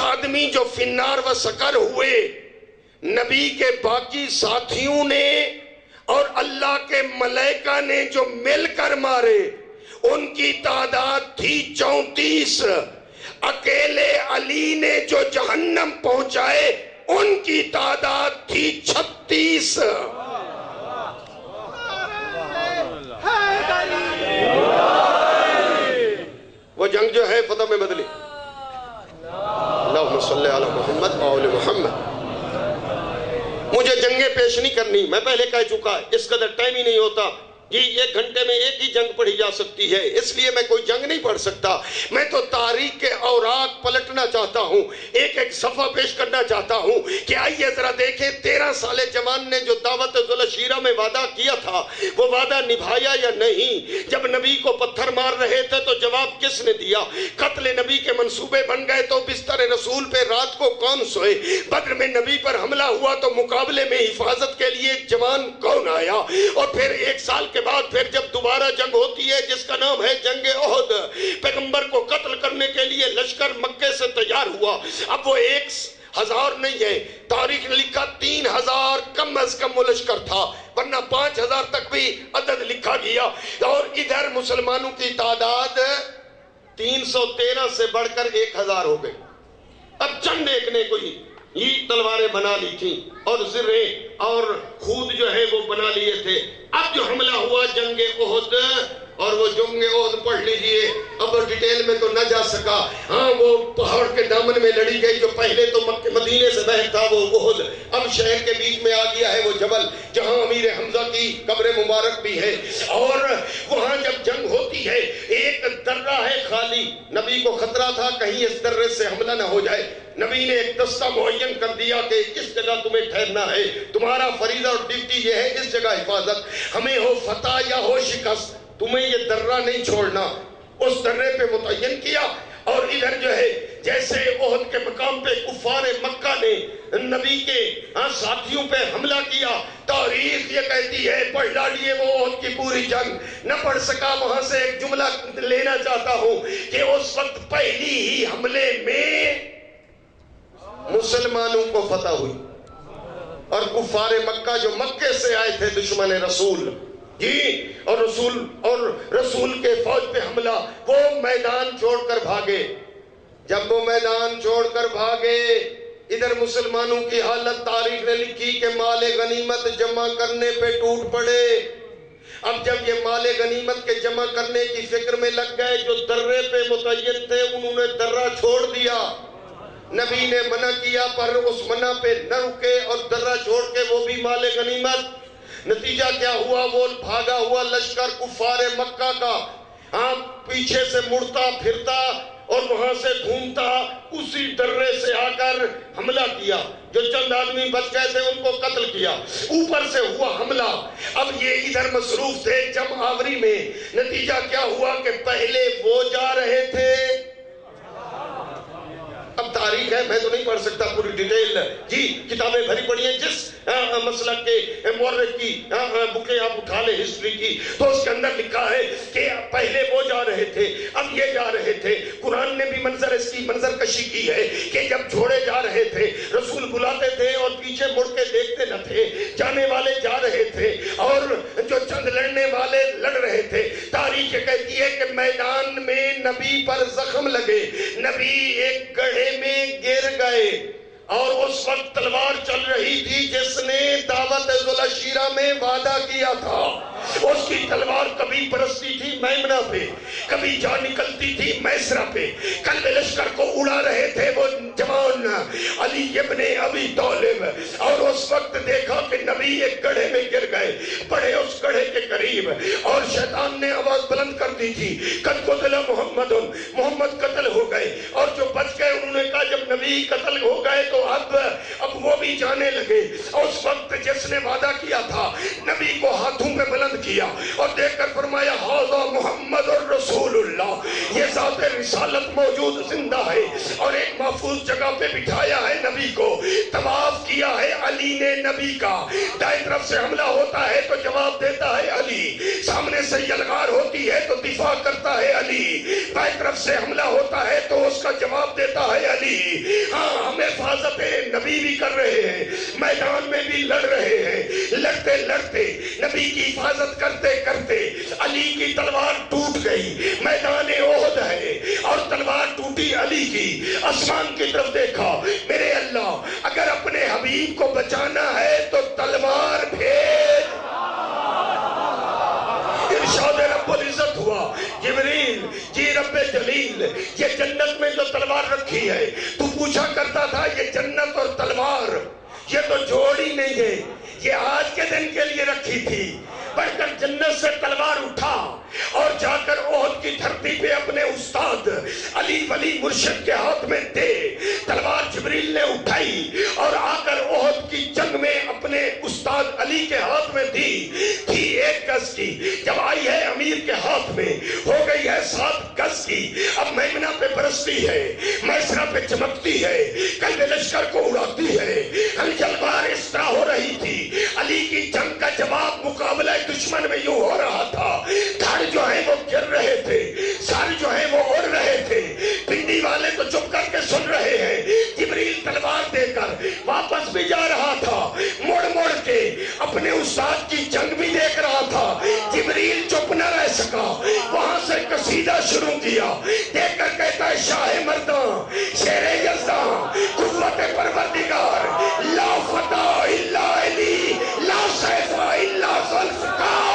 D: آدمی جو فی النار و سقر ہوئے، نبی کے باقی ساتھیوں نے اور اللہ کے ملائکہ نے جو مل کر مارے، ان کی تعداد تھی 34۔ اکیلے علی نے جو جہنم پہنچائے، ان کی تعداد تھی 36۔ وہ جنگ جو ہے فتح میں بدلی۔ اللہم صلی علی محمد و آل محمد۔ مجھے جنگیں پیش نہیں کرنی، میں پہلے کہہ چکا، اس قدر ٹائم ہی نہیں ہوتا کہ 1 گھنٹے میں ایک ہی جنگ پڑھی جا سکتی ہے، اس لیے میں کوئی جنگ نہیں پڑھ سکتا۔ میں تو تاریخ کے اوراق پلٹنا چاہتا ہوں، ایک ایک صفحہ پیش کرنا چاہتا ہوں کہ آئیے ذرا دیکھیں 13 سال جوان نے جو دعوت ذوالعشیرہ میں وعدہ کیا تھا، وہ وعدہ نبھایا یا نہیں؟ جب نبی کو پتھر مار رہے تھے تو جواب کس نے دیا؟ قتل نبی کے منصوبے بن گئے تو بستر رسول پہ رات کو کون سوئے؟ بدر میں نبی پر حملہ ہوا تو مقابلے میں حفاظت کے لیے جوان کون آیا؟ اور پھر 1 سال کے بعد پھر جب دوبارہ جنگ ہوتی ہے جس کا نام ہے جنگ احد، پیغمبر کو قتل کرنے کے لیے لشکر مکے سے تیار ہوا۔ اب وہ 1000 نہیں ہے، تاریخ نے لکھا 3000 کم از کم وہ لشکر تھا، ورنہ 5000 تک بھی عدد لکھا گیا۔ اور ادھر مسلمانوں کی تعداد 313 سے بڑھ کر 1000 ہو گئی۔ اب چند ایک نے کوئی یہ تلواریں بنا لی تھیں اور زریں اور خود جو ہے وہ بنا لیے تھے۔ اب جو حملہ ہوا جنگ احد، اور وہ جنگ احد پڑھ لیجئے، اب ڈیٹیل میں تو نہ جا سکا۔ ہاں وہ پہاڑ کے دامن میں لڑی گئی، جو پہلے تو مدینے سے باہر تھا وہ احد، اب شہر کے بیچ میں آ گیا ہے وہ جبل جہاں امیر حمزہ کی قبر مبارک بھی ہے۔ اور وہاں جب جنگ ہوتی ہے، ایک درہ ہے خالی، نبی کو خطرہ تھا کہیں اس درے سے حملہ نہ ہو جائے، نبی نے ایک دستہ معین کر دیا کہ اس جگہ تمہیں ٹھہرنا ہے، تمہارا فریضہ اور ڈیوٹی یہ ہے، اس جگہ حفاظت، ہمیں ہو فتح یا ہو شکست، تمہیں یہ درہ نہیں چھوڑنا۔ اس درے پہ متعین کیا، اور ادھر جو ہے جیسے احد کے مقام پہ کفار مکہ نے نبی کے ساتھیوں پہ حملہ کیا، تاریخ یہ کہتی ہے، پڑھ ڈالیے وہ احد کی پوری جنگ، نہ پڑھ سکا وہاں سے ایک جملہ لینا چاہتا ہوں کہ اس وقت پہلی ہی حملے میں مسلمانوں کو فتح ہوئی، اور کفار مکہ جو مکے سے آئے تھے دشمن رسول اور رسول کے فوج پہ حملہ، وہ میدان چھوڑ کر بھاگے۔ جب وہ میدان چھوڑ کر بھاگے، ادھر مسلمانوں کی حالت تاریخ نے لکھی کہ مال غنیمت جمع کرنے پہ ٹوٹ پڑے۔ اب جب یہ مال غنیمت کے جمع کرنے کی فکر میں لگ گئے، جو درے پہ متعین تھے انہوں نے درہ چھوڑ دیا۔ نبی نے منع کیا پر اس منع پہ نہ رکے اور درہ چھوڑ کے وہ بھی مال غنیمت۔ نتیجہ کیا ہوا؟ وہ بھاگا ہوا لشکر کفار مکہ کا پیچھے سے مڑتا پھرتا اور وہاں سے گھومتا اسی درے سے آ کر حملہ کیا۔ جو چند آدمی بچ گئے تھے ان کو قتل کیا، اوپر سے ہوا حملہ۔ اب یہ ادھر مصروف تھے جم آوری میں۔ نتیجہ کیا ہوا کہ پہلے وہ جا رہے تھے، اب تاریخ ہے، میں تو نہیں پڑھ سکتا پوری ڈیٹیل، جی کتابیں بھری پڑی ہیں، جس مسلک کے مورخ کی بکیں آپ اٹھا لیں ہسٹری کی، تو اس کے اندر لکھا ہے کہ پہلے وہ جا رہے تھے، اب یہ جا رہے تھے۔ قرآن نے بھی اس کی منظر کشی کی ہے کہ جب جھوڑے جا رہے تھے رسول بلاتے تھے اور پیچھے مڑ کے دیکھتے نہ تھے، جانے والے جا رہے تھے اور جو چند لڑنے والے لڑ رہے تھے۔ تاریخ کہتی ہے کہ میدان میں نبی پر زخم لگے، نبی ایک گڑھے میں گر گئے، اور اس وقت تلوار چل رہی تھی جس نے دعوت ذوالعشیرہ میں وعدہ کیا تھا۔ اس کی تلوار کبھی برستی تھی میمنہ پہ، کبھی جا نکلتی تھی میسرہ پہ۔ قلب لشکر کو اڑا رہے تھے وہ جوان علی ابن ابی طالب، اور اس وقت دیکھا کہ نبی ایک گڑھے میں گر گئے، پڑے اس گڑھے کے قریب، اور شیطان نے آواز بلند کر دی تھی، قد قتل محمد، محمد قتل ہو گئے۔ اور جو بچ گئے انہوں نے کہا جب نبی قتل ہو گئے تو اب وہ بھی جانے لگے۔ اس وقت جس نے وعدہ کیا تھا نبی کو ہاتھوں پہ بلند کیا اور دیکھ کر فرمایا ھذا محمد الرسول اللہ، یہ ذات رسالت موجود زندہ ہے، اور ایک محفوظ جگہ پہ بٹھایا ہے نبی کو، طواف کیا ہے علی نے نبی کا، دائیں طرف سے حملہ ہوتا ہے تو جواب دیتا ہے علی، سامنے سے یلغار ہوتی ہے تو دفاع کرتا ہے علی، بائیں طرف سے حملہ ہوتا ہے تو اس کا جواب دیتا ہے علی۔ ہاں ہم حفاظت نبی بھی کر رہے ہیں، میدان میں بھی لڑ رہے ہیں، لڑتے لڑتے نبی کی حفاظت کرتے کرتے علی کی تلوار ٹوٹ گئی، میدان احد ہے اور تلوار ٹوٹی علی کی۔ آسمان کی طرف دیکھا، میرے اللہ اگر اپنے حبیب کو بچانا ہے تو تلوار بھیج۔ ارشاد رب العزت ہوا، جبریل جی رب جلیل، یہ جنت میں جو تلوار رکھی ہے، تو پوچھا کرتا تھا یہ جنت اور تلوار یہ تو جوڑی نہیں ہے، یہ آج کے دن کے لیے رکھی تھی۔ بڑھ کر جنت سے تلوار اٹھا اور جا کر احد کی دھرتی پہ اپنے استاد علی ولی مرشد کے ہاتھ میں دے۔ تلوار جبریل نے اٹھائی اور آ کر احد کی جنگ میں اپنے استاد علی کے ہاتھ میں دی، تھی 1 گز کی، جب آئی ہے امیر کے ہاتھ میں ہو گئی ہے 7 گز کی۔ اب میمنہ پہ برستی ہے، میسرہ پہ چمکتی ہے، قلب لشکر کو اڑاتی ہے۔ تلوار اس طرح ہو رہی تھی، علی کی جنگ کا جواب مقابلہ دشمن میں یوں ہو رہا تھا، دھڑ جو ہیں وہ گر رہے تھے، سر جو ہیں وہ اڑ رہے تھے، پنڈی والے تو چپ کر کے سن رہے ہیں۔ جبریل تلوار دے کر واپس بھی جا رہا تھا، مڑ مڑ کے اپنے استاد کی جنگ بھی دیکھ رہا تھا۔ جبریل چپ نہ رہ سکا، وہاں سے قصیدہ شروع کیا، دیکھ کر کہتا ہے شاہ مرداں شیر یزداں قوت پروردگار، لا فتح الا علی، لا سیف الا ذوالفقار۔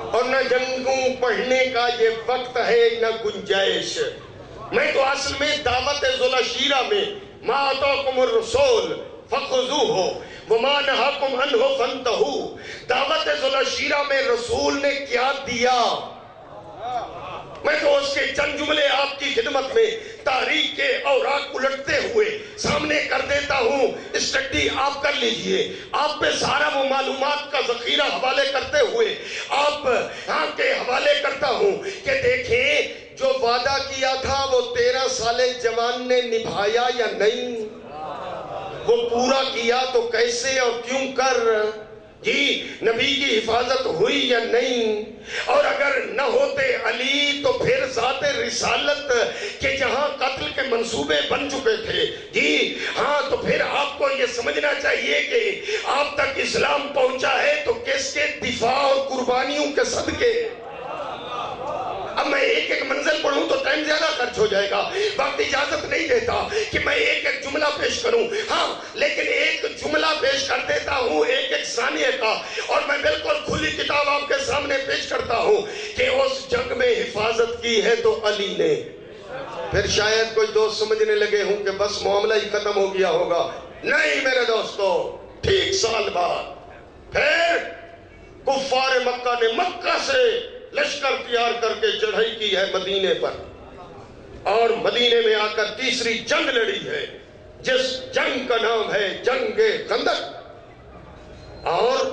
D: اور نہ جنگوں پڑھنے کا یہ وقت ہے نہ گنجائش۔ میں تو اصل میں دعوت ذوالعشیرہ میں ما آتاکم الرسول فخذوہ وما نہاکم عنہ فانتہوا، دعوت ذوالعشیرہ میں رسول نے کیا دیا، میں تو اس کے چند جملے آپ کی خدمت میں تاریخ کے اوراق الٹتے ہوئے سامنے کر دیتا ہوں، اسٹڈی آپ کر لیجئے۔ آپ پہ سارا وہ معلومات کا ذخیرہ حوالے کرتے ہوئے آپ کے حوالے کرتا ہوں کہ دیکھیں جو وعدہ کیا تھا وہ 13 سال جوان نے نبھایا یا نہیں، وہ پورا کیا تو کیسے اور کیوں کر، جی نبی کی حفاظت ہوئی یا نہیں، اور اگر نہ ہوتے علی تو پھر ذات رسالت کے جہاں قتل کے منصوبے بن چکے تھے، جی ہاں تو پھر آپ کو یہ سمجھنا چاہیے کہ آپ تک اسلام پہنچا ہے تو کس کے دفاع اور قربانیوں کے صدقے۔ اب اب میں ایک ایک منزل پڑھوں تو ٹائم زیادہ خرچ ہو جائے گا، وقت اجازت نہیں دیتا کہ میں ایک ایک جملہ پیش کروں، ہاں لیکن ایک جملہ پیش کر دیتا ہوں ایک ایک ثانیے کا، اور میں بالکل کھلی کتاب آپ کے سامنے پیش کرتا ہوں کہ اس جنگ میں حفاظت کی ہے تو علی نے۔ پھر شاید کوئی دوست سمجھنے لگے ہوں کہ بس معاملہ ہی ختم ہو گیا ہوگا، نہیں میرے دوستو، ٹھیک سال بعد پھر کفار مکہ نے مکہ سے لشکر تیار کر کے چڑھائی کی ہے مدینے پر، اور مدینے میں آ کر تیسری جنگ لڑی ہے جس جنگ کا نام ہے جنگ خندق۔ اور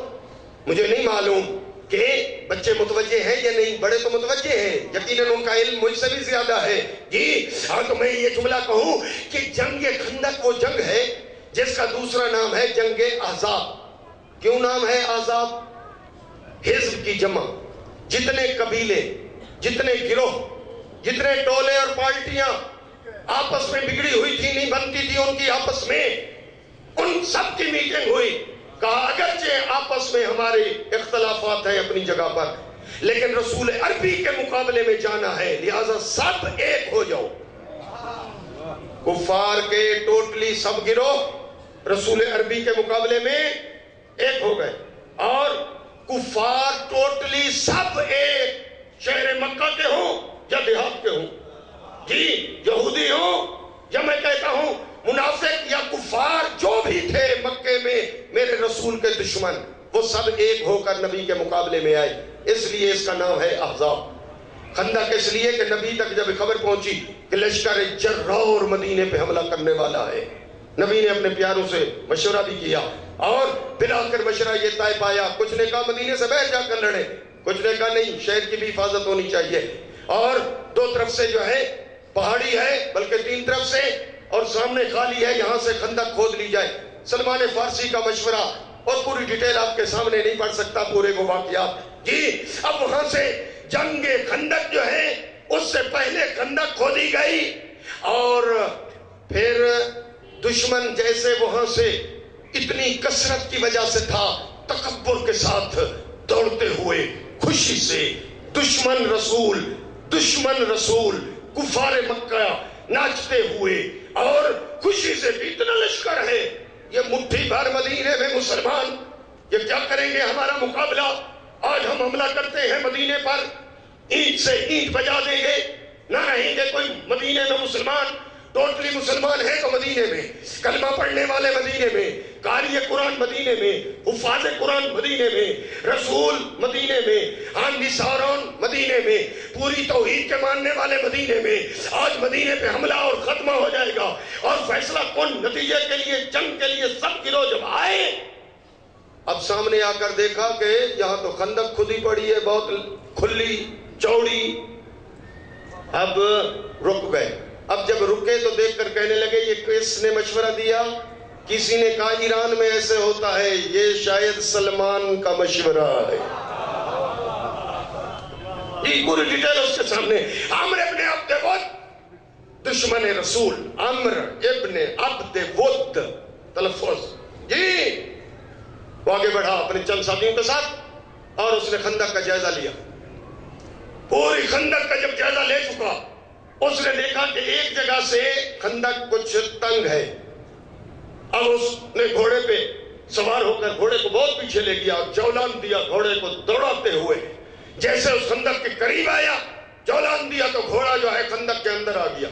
D: مجھے نہیں معلوم کہ بچے متوجہ ہیں یا نہیں، بڑے تو متوجہ ہیں، یقیناً ان کا علم مجھ سے بھی زیادہ ہے جی ہاں۔ تو میں یہ جملہ کہوں کہ جنگ خندق وہ جنگ ہے جس کا دوسرا نام ہے جنگ احزاب۔ کیوں نام ہے احزاب؟ حزب کی جمع، جتنے قبیلے، جتنے گروہ، جتنے ٹولے اور پارٹیاں آپس میں بگڑی ہوئی تھی، نہیں بنتی تھی ان کی آپس میں، ان سب کی میٹنگ ہوئی، کہا اگرچہ آپس میں ہمارے اختلافات ہیں اپنی جگہ پر، لیکن رسول عربی کے مقابلے میں جانا ہے، لہذا سب ایک ہو جاؤ۔ کفار کے ٹوٹلی سب گروہ رسول عربی کے مقابلے میں ایک ہو گئے، اور کفار ٹوٹلی سب ایک، شہر مکہ کے ہوں یا دیہات کے ہوں، جی یہودی ہوں یا میں کہتا ہوں منافق یا کفار جو بھی تھے مکے میں میرے رسول کے دشمن، وہ سب ایک ہو کر نبی کے مقابلے میں آئے، اس لیے اس کا نام ہے احزاب۔ خندق اس لیے کہ نبی تک جب خبر پہنچی کہ لشکر جرار مدینے پہ حملہ کرنے والا ہے، نبی نے اپنے پیاروں سے مشورہ بھی کیا، اور بلا کر مشورہ یہ طے پایا، کچھ نے کہا مدینے سے باہر جا کر لڑے، کچھ نے کہا نہیں شہر کی بھی حفاظت ہونی چاہیے، اور دو طرف سے جو ہے پہاڑی ہے بلکہ تین طرف سے، اور سامنے خالی ہے، یہاں سے خندق کھود لی جائے۔ سلمان فارسی کا مشورہ، اور پوری ڈیٹیل آپ کے سامنے نہیں پڑھ سکتا پورے کو واقعات جی۔ اب وہاں سے جنگ خندق جو ہے اس سے پہلے خندق کھودی گئی، اور پھر دشمن جیسے وہاں سے اتنی کثرت کی وجہ سے تھا، تکبر کے ساتھ دوڑتے ہوئے خوشی سے دشمن رسول کفار مکہ ناچتے ہوئے، اور خوشی سے بھی اتنا لشکر ہے، یہ مٹھی بھر مدینے میں مسلمان، یہ کیا کریں گے ہمارا مقابلہ؟ آج ہم حملہ کرتے ہیں مدینے پر، اینٹ سے اینٹ بجا دیں گے، نہ رہیں گے کوئی مدینے میں مسلمان، ٹوٹلی مسلمان ہے تو مدینے میں، کلمہ پڑھنے والے مدینے میں، قاری قرآن مدینے میں، حفاظ قرآن مدینے میں، رسول مدینے میں، نثارون مدینے میں، پوری توحید کے ماننے والے مدینے میں۔ آج مدینے پہ حملہ اور ختمہ ہو جائے گا، اور فیصلہ کن نتیجے کے لیے، جنگ کے لیے سب گروہ جب آئے، اب سامنے آ کر دیکھا کہ یہاں تو خندق کھدی پڑی ہے بہت کھلی چوڑی، اب رک گئے۔ اب جب رکے تو دیکھ کر کہنے لگے یہ کس نے مشورہ دیا؟ کسی نے کہا ایران میں ایسے ہوتا ہے، یہ شاید سلمان کا مشورہ ہے۔ یہ پوری ڈیٹیل اس کے سامنے۔ عمر ابن عبد ود دشمن رسول، عمر ابن عبد ود تلفظ جی، وہ آگے بڑھا اپنے چند ساتھیوں کے ساتھ، اور اس نے خندق کا جائزہ لیا۔ پوری خندق کا جب جائزہ لے چکا، اس نے دیکھا کہ ایک جگہ سے خندق کچھ تنگ ہے، اب اس نے گھوڑے پہ سوار ہو کر گھوڑے کو بہت پیچھے لے گیا اور جولان دیا گھوڑے کو دوڑاتے ہوئے، جیسے اس خندق کے قریب آیا جولان دیا تو گھوڑا جو ہے خندق کے اندر آ گیا،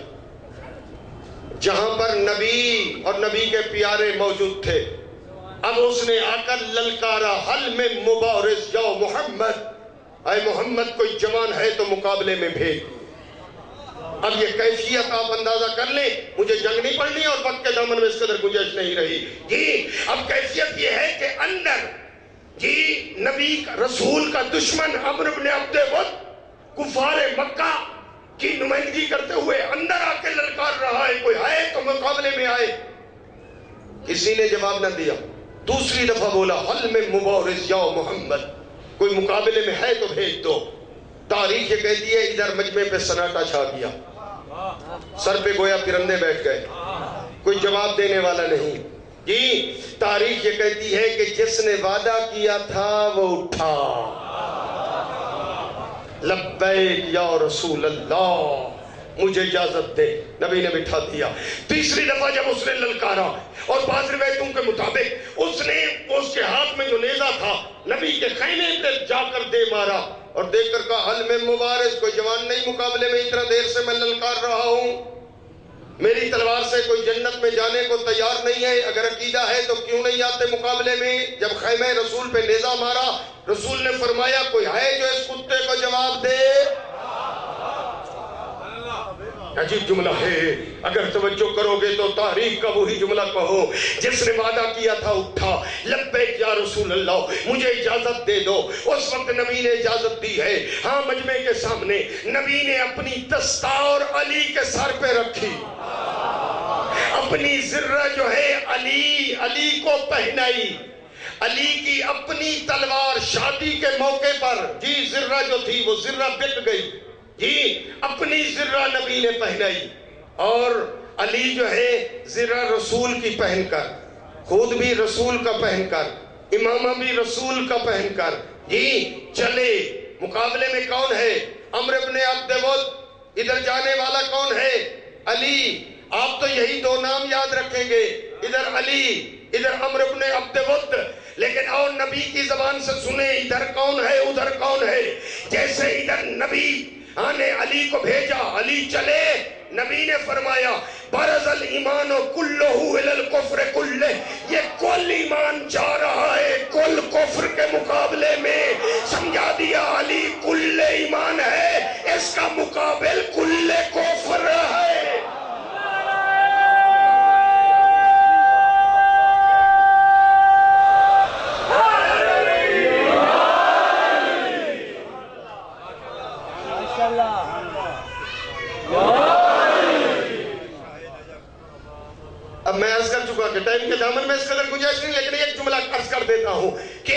D: جہاں پر نبی اور نبی کے پیارے موجود تھے۔ اب اس نے آ کر للکارا، حل میں مبارز یا محمد، اے محمد کوئی جوان ہے تو مقابلے میں بھیج۔ اب یہ کیفیت آپ اندازہ کر لیں، مجھے جنگ نہیں پڑھنی اور وقت کے دامن میں اس قدر گنجائش نہیں رہی جی۔ اب کیفیت یہ ہے کہ اندر جی نبی رسول کا دشمن عمر بن عبد ود کفار مکہ کی نمائندگی کرتے ہوئے اندر آ کے للکار رہا ہے، کوئی آئے تو مقابلے میں آئے۔ کسی نے جواب نہ دیا، دوسری دفعہ بولا حل میں مبارز یا محمد، کوئی مقابلے میں ہے تو بھیج دو۔ تاریخ یہ کہتی ہے ادھر مجمع پہ سناٹا چھا گیا، سر پہ گویا پرندے بیٹھ گئے، کوئی جواب دینے والا نہیں جی۔ تاریخ یہ کہتی ہے کہ جس نے وعدہ کیا تھا وہ اٹھا، لبیک یا رسول اللہ، مجھے اجازت دے۔ نبی نے بٹھا دیا۔ تیسری دفعہ جب اس نے للکارا، اور بعض روایتوں کے مطابق اس نے اس کے ہاتھ میں جو نیزہ تھا نبی کے خیمے پہ جا کر دے مارا، اور دیکھ کر کہا حل میں مبارز، کوئی جوان نہیں مقابلے میں، اتنا دیر سے میں للکار رہا ہوں، میری تلوار سے کوئی جنت میں جانے کو تیار نہیں ہے، اگر عقیدہ ہے تو کیوں نہیں آتے مقابلے میں؟ جب خیمہ رسول پہ نیزہ مارا، رسول نے فرمایا کوئی ہے جو اس کتے کو جواب دے؟ عجیب جملہ ہے، اگر توجہ کرو گے تو تاریخ کا وہی جملہ کہو جس نے وعدہ کیا تھا، اٹھا لبیک یا رسول اللہ، مجھے اجازت دے دو۔ اس وقت نبی نے اجازت دی ہے۔ ہاں، مجمع کے سامنے نبی نے اپنی دستار علی کے سر پہ رکھی، اپنی زرہ جو ہے علی کو پہنائی، علی کی اپنی تلوار شادی کے موقع پر، جی زرہ جو تھی وہ زرہ بک گئی، جی اپنی زرہ نبی نے پہنائی، اور علی جو ہے زرہ رسول کی پہن کر، خود بھی رسول کا پہن کر، امامہ بھی رسول کا پہن کر، جی چلے۔ مقابلے میں کون ہے؟ عمرو بن عبد ود۔ ادھر جانے والا کون ہے؟ علی۔ آپ تو یہی دو نام یاد رکھیں گے، ادھر علی، ادھر عمرو بن عبد ود، لیکن اور نبی کی زبان سے سنیں ادھر کون ہے ادھر کون ہے۔ جیسے ادھر نبی نے علی کو بھیجا، علی چلے، نبی نے فرمایا برز الایمان کلہ الی الکفر کلہ، یہ کل ایمان جا رہا ہے کل کفر کے مقابلے میں، سمجھا دیا علی کل ایمان ہے، اس کا مقابل کل کفر ہے۔ اب میں عرض کر چکا کہ ٹائم کے دامن میں اس قدر گنجائش نہیں، لیکن ایک جملہ عرض کر دیتا ہوں کہ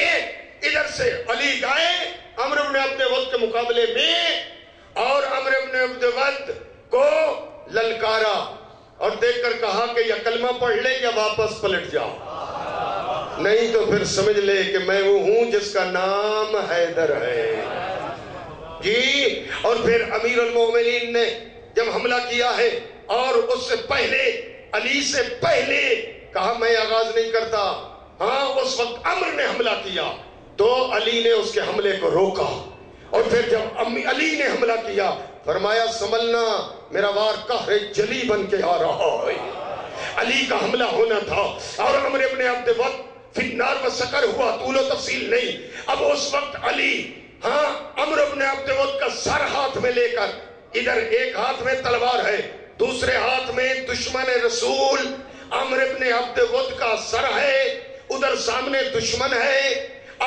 D: ادھر سے علی گئے عمرو بن عبد ود کے مقابلے میں، اور عمرو بن عبد ود کو للکارا، اور دیکھ کر کہا کہ یا کلمہ پڑھ لے یا واپس پلٹ جاؤ، نہیں تو پھر سمجھ لے کہ میں وہ ہوں جس کا نام حیدر ہے۔ جی، اور پھر امیر المومنین نے جب حملہ کیا ہے، اور اس سے پہلے علی سے پہلے کہا میں آغاز نہیں کرتا، ہاں اس وقت عمر نے حملہ کیا تو علی نے اس کے حملے کو روکا، اور پھر جب علی نے حملہ کیا فرمایا سنبھلنا، میرا وار قہر جلی بن کے آ رہا ہے۔ علی کا حملہ ہونا تھا، اور عمر بن عبد ود فی النار و سکر ہوا، طول و تفصیل نہیں۔ اب اس وقت علی عمر بن عبد ود کا سر ہاتھ میں لے کر، ادھر ایک ہاتھ میں تلوار ہے، دوسرے ہاتھ میں دشمن رسول عمر بن عبد ود کا سر ہے، ادھر سامنے دشمن ہے۔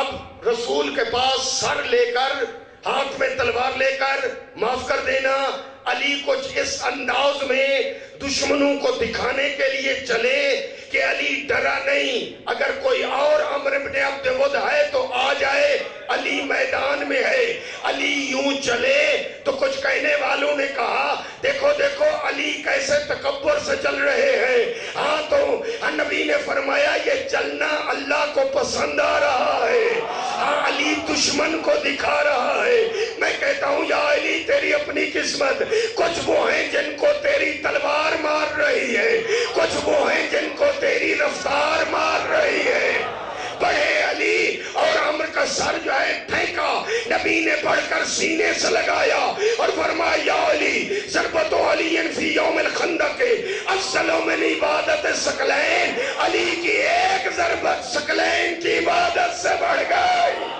D: اب رسول کے پاس سر لے کر، ہاتھ میں تلوار لے کر، معاف کر دینا، علی کچھ اس انداز میں دشمنوں کو دکھانے کے لیے چلے کہ علی ڈرا نہیں، اگر کوئی اور عمر بن عبد ود ہے تو آ جائے، علی میدان میں ہے۔ علی یوں چلے تو کچھ کہنے والوں نے کہا دیکھو دیکھو علی کیسے تکبر سے چل رہے ہیں، ہاں تو نبی نے فرمایا یہ چلنا اللہ کو پسند آ رہا ہے، ہاں علی دشمن کو دکھا رہا ہے۔ میں کہتا ہوں یا علی تیری اپنی قسمت، کچھ وہ ہیں جن کو تیری تلوار مار رہی ہے، کچھ وہ ہیں جن کو تیری رفتار مار رہی ہے۔ بڑھے علی، اور عمر کا سر جو ہے پھینکا، نبی نے بڑھ کر سینے سے لگایا اور فرمایا یا علی ضربت علی فی یوم الخندق افضل من عبادت ثقلین، علی کی ایک ضربت ثقلین کی عبادت سے بڑھ گئی۔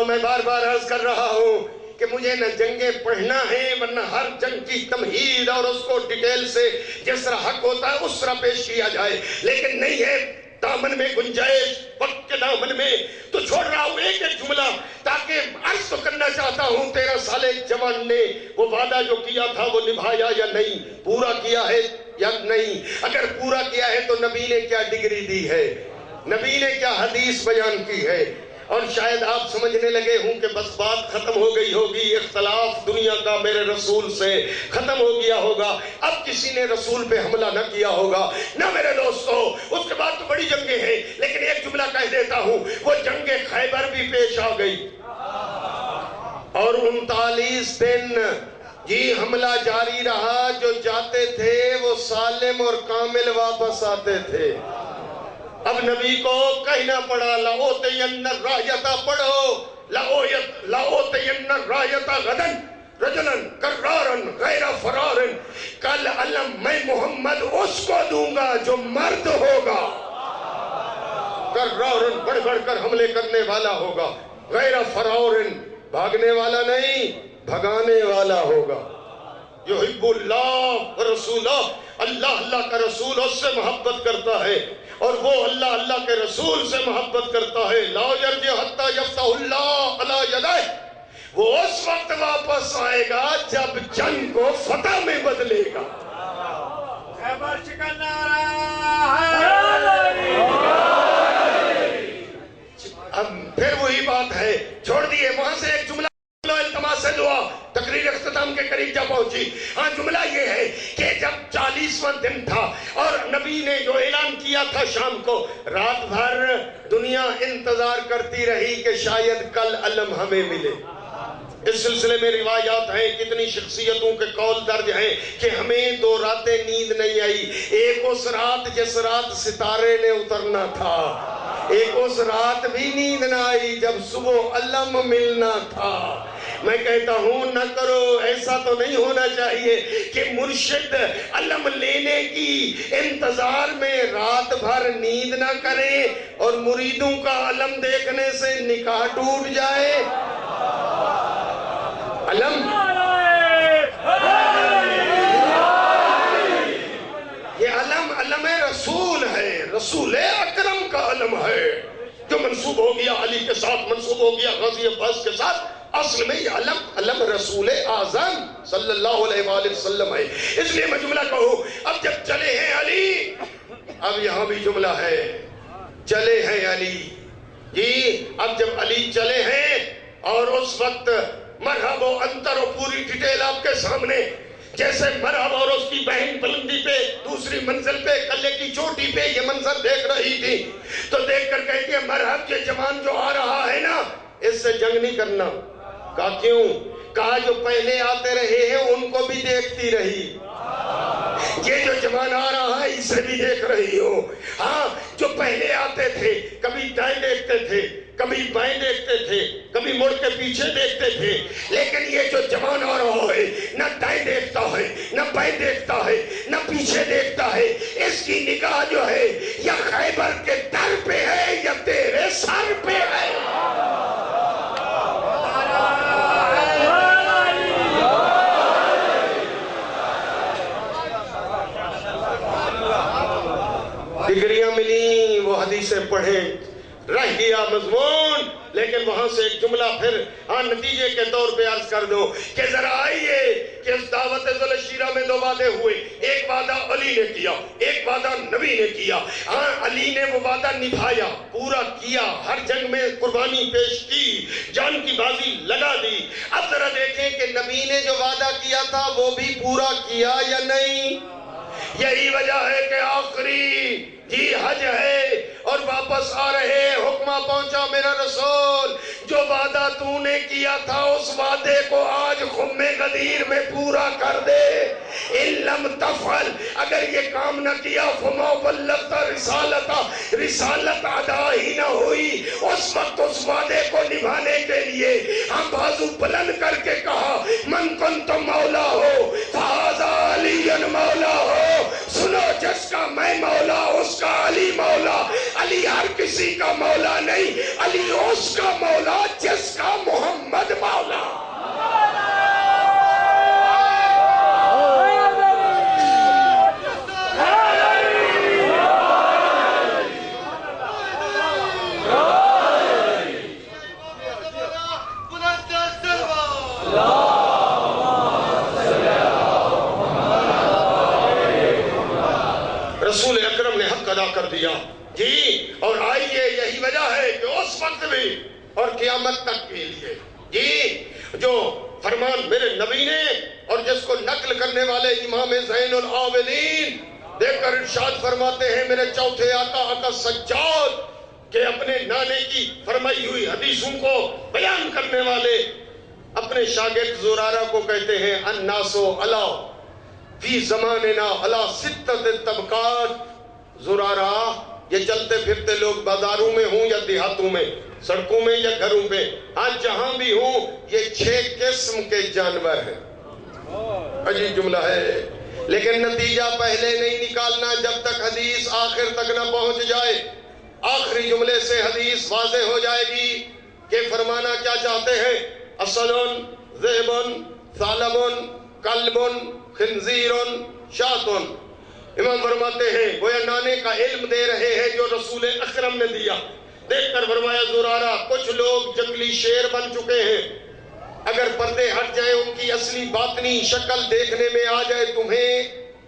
D: میں بار بار عرض کر رہا ہوں کہ مجھے نہ جنگیں پڑھنا ہے، ورنہ ہر جنگ کی تمہید اور اس کو ڈیٹیل سے جس طرح حق ہوتا ہے اس طرح پیش کیا جائے، لیکن نہیں ہے دامن میں گنجائش، وقت کے دامن میں، تو چھوڑ رہا ہوں ایک ایک جملہ تاکہ عرض تو کرنا چاہتا ہوں 13 سالے جوان نے وہ وعدہ جو کیا تھا وہ نبھایا یا نہیں، پورا کیا ہے یا نہیں؟ اگر پورا کیا ہے تو نبی نے کیا ڈگری دی ہے، نبی نے کیا حدیث بیان کی ہے؟ اور شاید آپ سمجھنے لگے ہوں کہ بس بات ختم ہو گئی ہوگی، اختلاف دنیا کا میرے رسول سے ختم ہو گیا ہوگا، اب کسی نے رسول پہ حملہ نہ کیا ہوگا۔ نہ میرے دوستو، اس کے بعد تو بڑی جنگیں ہیں، لیکن ایک جملہ کہہ دیتا ہوں، وہ جنگ خیبر بھی پیش آ گئی اور 39 دن یہ حملہ جاری رہا، جو جاتے تھے وہ سالم اور کامل واپس آتے تھے۔ اب نبی کو کہنا پڑا لَأُوتِيَنَّ الرَّایَةَ پڑھو، لَأُوتِيَنَّ الرَّایَةَ غَدًا رَجُلًا کَرَّارًا غَیْرَ فَرَارٍ، کل علم میں محمد اس کو دوں گا جو مرد ہوگا، کَرَّارًا بڑھ بڑھ کر حملے کرنے والا ہوگا، غَیْرَ فَرَارٍ بھاگنے والا نہیں، بھگانے والا ہوگا۔ یحب اللہ ورسولہ، اللہ کا رسول اس سے محبت کرتا ہے اور وہ اللہ کے رسول سے محبت کرتا ہے۔ لا یرجع حتی یفتح اللہ علی یدہ، وہ اس وقت واپس آئے گا جب جنگ کو فتح میں بدلے گا۔
C: خیبر شکن نعرہ ہے۔
D: اب پھر وہی بات ہے، چھوڑ دیئے وہاں سے ایک جملہ التماس سے دعا تقریر اختتام کے قریب جا پہنچی۔ ہاں جملہ یہ ہے کہ جب 40واں دن تھا اور نبی نے جو اعلان کیا تھا شام کو، رات بھر دنیا انتظار کرتی رہی کہ شاید کل علم ہمیں ملے۔ اس سلسلے میں روایات ہیں، کتنی شخصیتوں کے قول درج ہیں کہ ہمیں 2 راتیں نیند نہیں آئی۔ ایک اس رات جس رات ستارے نے اترنا تھا، ایک اس رات بھی نیند نہ آئی جب صبح علم ملنا تھا۔ میں کہتا ہوں نہ کرو، ایسا تو نہیں ہونا چاہیے کہ مرشد علم لینے کی انتظار میں رات بھر نیند نہ کرے اور مریدوں کا علم دیکھنے سے نکاح ٹوٹ جائے۔ علم یہ علم رسول ہے، رسول اکرم کا علم ہے جو منسوب ہو گیا علی کے ساتھ، منسوب ہو گیا غازی عباس کے ساتھ۔ اصل میں یہ علم رسول اعظم صلی اللہ علیہ وآلہ وسلم ہے۔ اس لیے میں جملہ کہوں، اب جب چلے ہیں علی، اب یہاں بھی جملہ ہے، چلے ہیں علی جی، اب جب علی چلے ہیں اور اس وقت مرحب و انتر و پوری ڈیٹیل آپ کے سامنے، جیسے مرحب اور اس کی بہن بلندی پہ دوسری منزل پہ قلعے کی چوٹی پہ یہ منظر دیکھ رہی تھی تو دیکھ کر کہتی ہے مرحب یہ جوان جو آ رہا ہے نا، اس سے جنگ نہیں کرنا۔ کہا کیوں؟ کہا جو پہلے آتے رہے ہیں ان کو بھی دیکھتی رہی، یہ جو جوان آ رہا ہے اسے بھی دیکھ رہی ہو۔ ہاں جو پہلے آتے تھے کبھی دائیں دیکھتے تھے، کبھی بائیں دیکھتے تھے، کبھی مڑ کے پیچھے دیکھتے تھے، لیکن یہ جو جوان آ رہا ہے نہ دائیں دیکھتا ہے، نہ بائیں دیکھتا ہے، نہ پیچھے دیکھتا ہے، اس کی نگاہ جو ہے یا خیبر کے در پہ ہے یا تیرے سر پہ ہے۔ ڈگریاں ملی، وہ حدیثیں پڑھیں، رہ گیا مضمون، لیکن وہاں سے ایک جملہ پھر نتیجے کے طور پہ عرض کر دو کہ ذرا آئیے کہ اس دعوت ذوالشیرہ میں 2 وعدے ہوئے، ایک وعدہ علی نے کیا، ایک وعدہ نبی نے کیا۔ علی نے وہ وعدہ نبھایا، پورا کیا، ہر جنگ میں قربانی پیش کی، جان کی بازی لگا دی۔ اب ذرا دیکھیں کہ نبی نے جو وعدہ کیا تھا وہ بھی پورا کیا یا نہیں۔ یہی وجہ ہے کہ آخری حج ہے اور واپس آ رہے، حکمہ پہنچا میرا رسول، جو وعدہ تو نے کیا تھا اس وعدے کو آج خم غدیر میں پورا کر دے۔ ان لم تفعل، اگر یہ کام نہ کیا فما بلغت رسالت ادا ہی نہ ہوئی۔ اس وقت اس وعدے کو نبھانے کے لیے ہم بازو بلند کر کے کہا من کنت مولا ہو فہذا علی مولا ہو، سنو جس کا میں مولا اس کا علی مولا۔ علی ہر کسی کا مولا نہیں، علی اس کا مولا جس کا محمد مولا۔ رسول اکرم نے حق ادا کر دیا جی، اور آئیے یہی وجہ ہے کہ اس وقت بھی
B: اور قیامت تک کے لیے. جی جو فرمان میرے نبی نے اور جس کو نقل کرنے والے امام زین العابدین دیکھ کر ارشاد فرماتے ہیں میرے چوتھے آقا سجاد کہ اپنے نانے کی فرمائی ہوئی حدیثوں کو بیان کرنے والے اپنے شاگرد زرارہ کو کہتے ہیں الناس علی فی زماننا علی ستۃ طبقات. زرارہ یہ چلتے پھرتے لوگ بازاروں میں ہوں یا دیہاتوں میں، سڑکوں میں یا گھروں پہ، آج جہاں بھی ہوں یہ 6 قسم کے جانور ہیں. عجیب جملہ ہے، لیکن نتیجہ پہلے نہیں نکالنا جب تک حدیث آخر تک نہ پہنچ جائے. آخری جملے سے حدیث واضح ہو جائے گی کہ فرمانا کیا چاہتے ہیں. اسد، ذئب، ثعلب، کلب، خنزیر، شاۃ. امام فرماتے ہیں گویا نانے کا علم دے رہے ہیں جو رسول اکرم نے دیا. دیکھ کر فرمایا زرارہ کچھ لوگ جنگلی شیر بن چکے ہیں، اگر پردے ہٹ جائیں ان کی اصلی باطنی شکل دیکھنے میں آ جائے تمہیں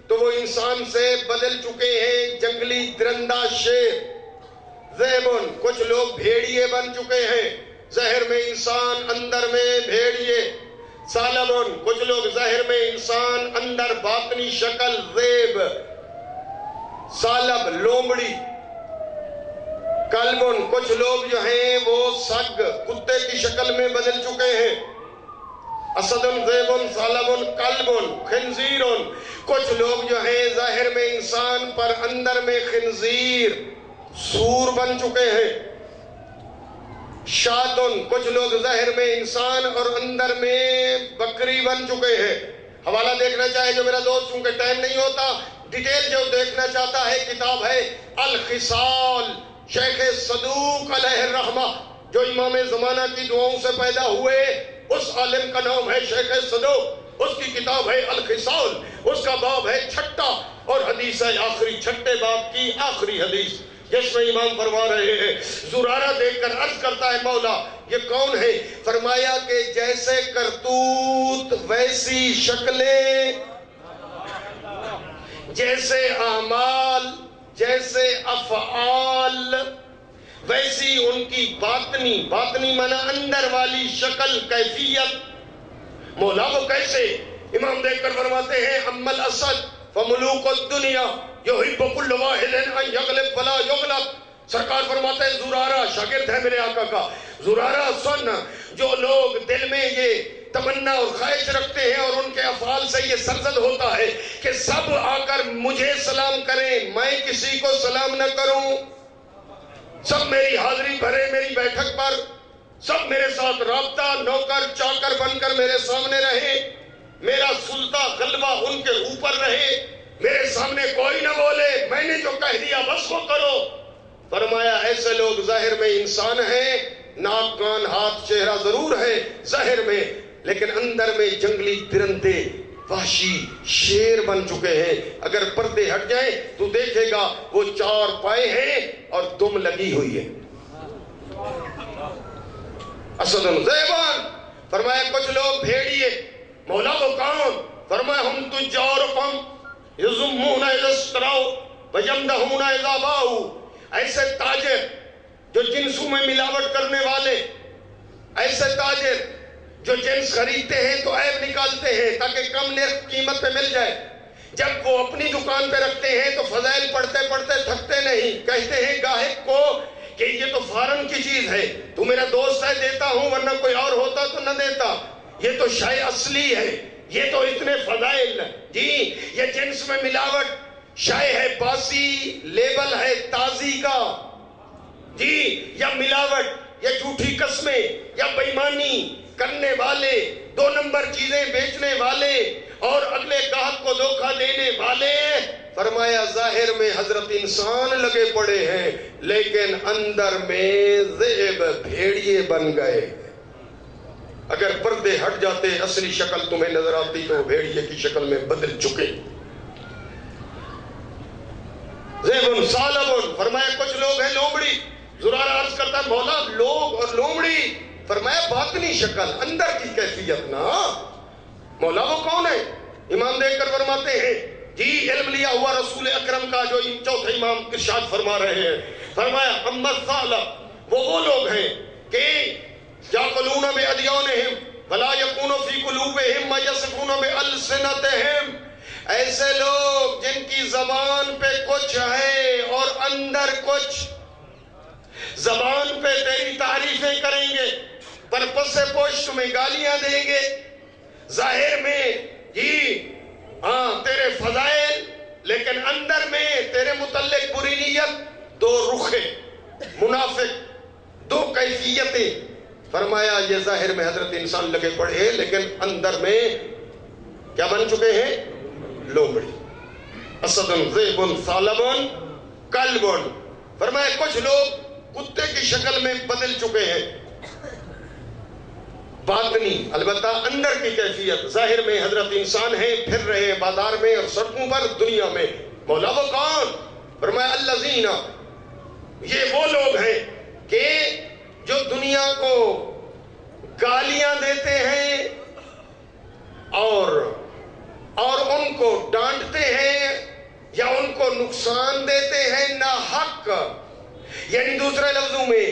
B: تو وہ انسان سے بدل چکے ہیں جنگلی درندہ شیر. ذئبن، کچھ لوگ بھیڑیے بن چکے ہیں، ظاہر میں انسان اندر میں بھیڑیے. ثعلبن، کچھ لوگ ظاہر میں انسان اندر باطنی شکل ذئب. ثعلب لومڑی. کلبن، کچھ لوگ جو ہیں وہ سگ کتے کی شکل میں بدل چکے ہیں. اسدن، ذئبن، ثعلبن، کلبن. خنزیرن، کچھ لوگ جو ہیں ظاہر میں انسان پر اندر میں خنزیر سور بن چکے ہیں. شاۃن، کچھ لوگ ظاہر میں انسان اور اندر میں بکری بن چکے ہیں. حوالہ دیکھنا چاہے جو میرا دوست، چونکہ ٹائم نہیں ہوتا، ڈیٹیل جو دیکھنا چاہتا ہے کتاب ہے الخصال شیخ صدوق علیہ الرحمہ جو امام زمانہ کی دعاؤں سے پیدا ہوئے، اس عالم کا نام ہے شیخ صدوق. اس کی کتاب ہے الخصال، اس کا باب ہے 6 اور حدیث ہے آخری 6 باب کی آخری حدیث جس میں امام فرما رہے ہیں. زرارہ دیکھ کر عرض کرتا ہے مولا یہ کون ہے؟ فرمایا کہ جیسے کرتوت ویسی شکلیں، جیسے اعمال جیسے افعال ویسی ان کی باطنی معنی اندر والی شکل کیفیت. مولا وہ کیسے؟ امام دیکھ کر فرماتے ہیں اما الاسد فملوک الدنیا یحب کل واحد ان یغلب ولا یغلب. سرکار فرماتے ہیں زرارہ شاگرد ہے میرے آقا کا، زرارہ سن، جو لوگ دل میں یہ تمنا اور خواہش رکھتے ہیں اور ان کے افعال سے یہ سرزد ہوتا ہے کہ سب آ کر مجھے سلام کریں میں کسی کو سلام نہ کروں، سب میری حاضری بھرے میری بیٹھک پر، سب میرے ساتھ رابطہ نوکر چاکر بن کر میرے سامنے رہے، میرا سلطہ غلبہ ان کے اوپر رہے، میرے سامنے کوئی نہ بولے، میں نے جو کہہ دیا بس وہ کرو. فرمایا ایسے لوگ ظاہر میں انسان ہیں، ناک کان ہاتھ چہرہ ضرور ہے ظاہر میں، لیکن اندر میں جنگلی درندے وحشی شیر بن چکے ہیں. اگر پردے ہٹ جائیں تو دیکھے گا وہ 4 پائے ہیں اور دم لگی ہوئی ہے. اسد ذئبان، فرمایا کچھ لوگ بھیڑیے. مولا وہ کون؟ فرمایا ہم تجارکم یضمون اذا اشتروا ویمدحون اذا باعوا. ایسے تاجر جو جنسوں میں ملاوٹ کرنے والے، ایسے تاجر جو جنس خریدتے ہیں تو عیب نکالتے ہیں تاکہ کم قیمت پہ مل جائے، جب وہ اپنی دکان پہ رکھتے ہیں تو فضائل پڑھتے پڑھتے تھکتے نہیں، کہتے ہیں گاہک کو کہ یہ تو فارن کی چیز ہے، تو میرا دوست ہے دیتا ہوں ورنہ کوئی اور ہوتا تو نہ دیتا، یہ تو شے اصلی ہے، یہ تو اتنے فضائل. جی یہ جنس میں ملاوٹ، شے ہے باسی، لیبل ہے تازی کا. جی یا ملاوٹ یا جھوٹی قسمیں یا بےایمانی کرنے والے، 2 نمبر چیزیں بیچنے والے اور اگلے گاہک کو دھوکہ دینے والے. فرمایا ظاہر میں حضرت انسان لگے پڑے ہیں لیکن اندر میں ذئب بھیڑیے بن گئے. اگر پردے ہٹ جاتے اصلی شکل تمہیں نظر آتی تو بھیڑیے کی شکل میں بدل چکے. ذئب ثعلب، فرمایا کچھ لوگ ہیں لومڑی. زرارہ عرض کرتا ہے مولا لوگ اور لومڑی، فرمایا باطنی شکل اندر کی کیفیت نا. مولا وہ کون ہے؟ امام دیکھ کر فرماتے ہیں جی علم لیا ہوا رسول اکرم کا جو چوتھے امام ارشاد فرما رہے ہیں. فرمایا اما الثعلب، وہ لوگ ہیں کہ یعقلون بأدیانہم ولا یکون فی قلوبہم ما یصفون بألسنتہم، ایسے لوگ جن کی زبان پہ کچھ ہے اور اندر کچھ، زبان پہ تیری تعریفیں کریں گے پر پس پوش تمہیں گالیاں دیں گے، ظاہر میں تیرے فضائل لیکن اندر میں تیرے متعلق بری نیت، دو رخے منافق، دو کیفیتیں. فرمایا یہ ظاہر میں حضرت انسان لگے پڑے ہیں لیکن اندر میں کیا بن چکے ہیں؟ لومڑی. اسد ذئب ثعلب کلب. فرمایا کچھ لوگ کتے کی شکل میں بدل چکے ہیں، باطنی البتہ اندر کی کیفیت، ظاہر میں حضرت انسان ہیں، پھر رہے ہیں بازار میں اور سڑکوں پر دنیا میں. مولا وہ کون؟ فرمایا الذین، یہ وہ لوگ ہیں کہ جو دنیا کو گالیاں دیتے ہیں اور ان کو ڈانٹتے ہیں یا ان کو نقصان دیتے ہیں ناحق. یعنی دوسرے لفظوں میں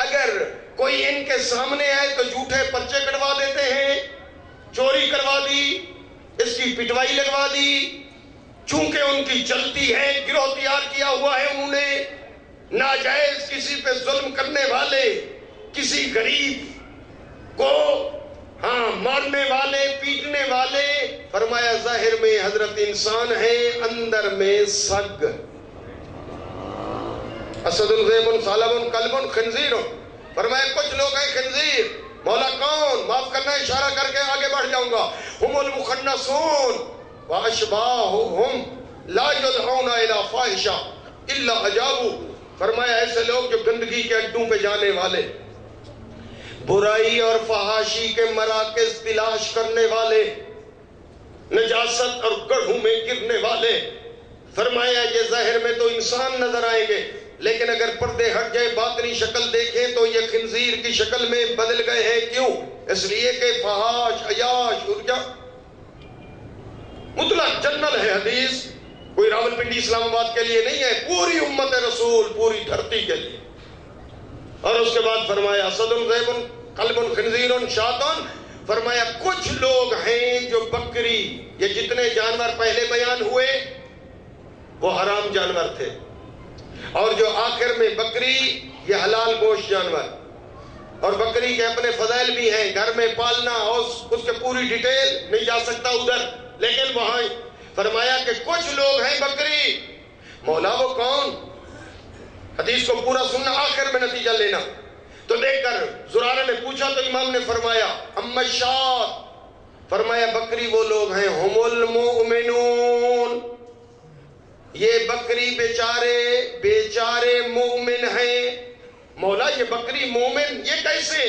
B: اگر کوئی ان کے سامنے آئے تو جھوٹے پرچے کٹوا دیتے ہیں، چوری کروا دی، اس کی پٹوائی لگوا دی، چونکہ ان کی چلتی ہے، گروہ تیار کیا ہوا ہے انہوں نے، ناجائز کسی پہ ظلم کرنے والے، کسی غریب کو مارنے والے، پیٹنے والے. فرمایا ظاہر میں حضرت انسان ہے، اندر میں سگ. اسد ذئب ثعلب کلب خنزیر. فرمایا کچھ لوگ ہیں خنزیر. مولا کون؟ معاف کرنا اشارہ کر کے آگے بڑھ جاؤں گا. ہم المخنثون واشباہہم لا یدعون الی فاحشہ الا اجابوا. فرمایا ایسے لوگ جو گندگی کے اڈوں پہ جانے والے، برائی اور فحاشی کے مراکز تلاش کرنے والے، نجاست اور گڑھوں میں گرنے والے. فرمایا یہ ظاہر میں تو انسان نظر آئیں گے لیکن اگر پردے ہٹ جائے باطنی شکل دیکھیں تو یہ خنزیر کی شکل میں بدل گئے ہیں. کیوں؟ اس لیے کہ فحاش، عیاش، ارجا مطلق جنرل ہے حدیث، کوئی راولپنڈی اسلام آباد کے لیے نہیں ہے، پوری امت رسول، پوری دھرتی کے لیے. اور اس کے بعد فرمایا اسد ذئب کلب خنزیر شاۃ. فرمایا کچھ لوگ ہیں جو بکری، یہ جتنے جانور پہلے بیان ہوئے وہ حرام جانور تھے، اور جو آخر میں بکری یہ حلال گوشت جانور. اور بکری کے اپنے فضائل بھی ہیں، گھر میں پالنا، اس کے پوری ڈیٹیل نہیں جا سکتا ادھر، لیکن وہاں فرمایا کہ کچھ لوگ ہیں بکری. مولا وہ کون؟ حدیث کو پورا سننا، آخر میں نتیجہ لینا. تو دیکھ کر زرارہ نے پوچھا تو امام نے فرمایا اما الشاۃ. فرمایا بکری وہ لوگ ہیں ہم المؤمنون، یہ بکری بیچارے مومن ہیں. مولا یہ بکری مومن یہ کیسے؟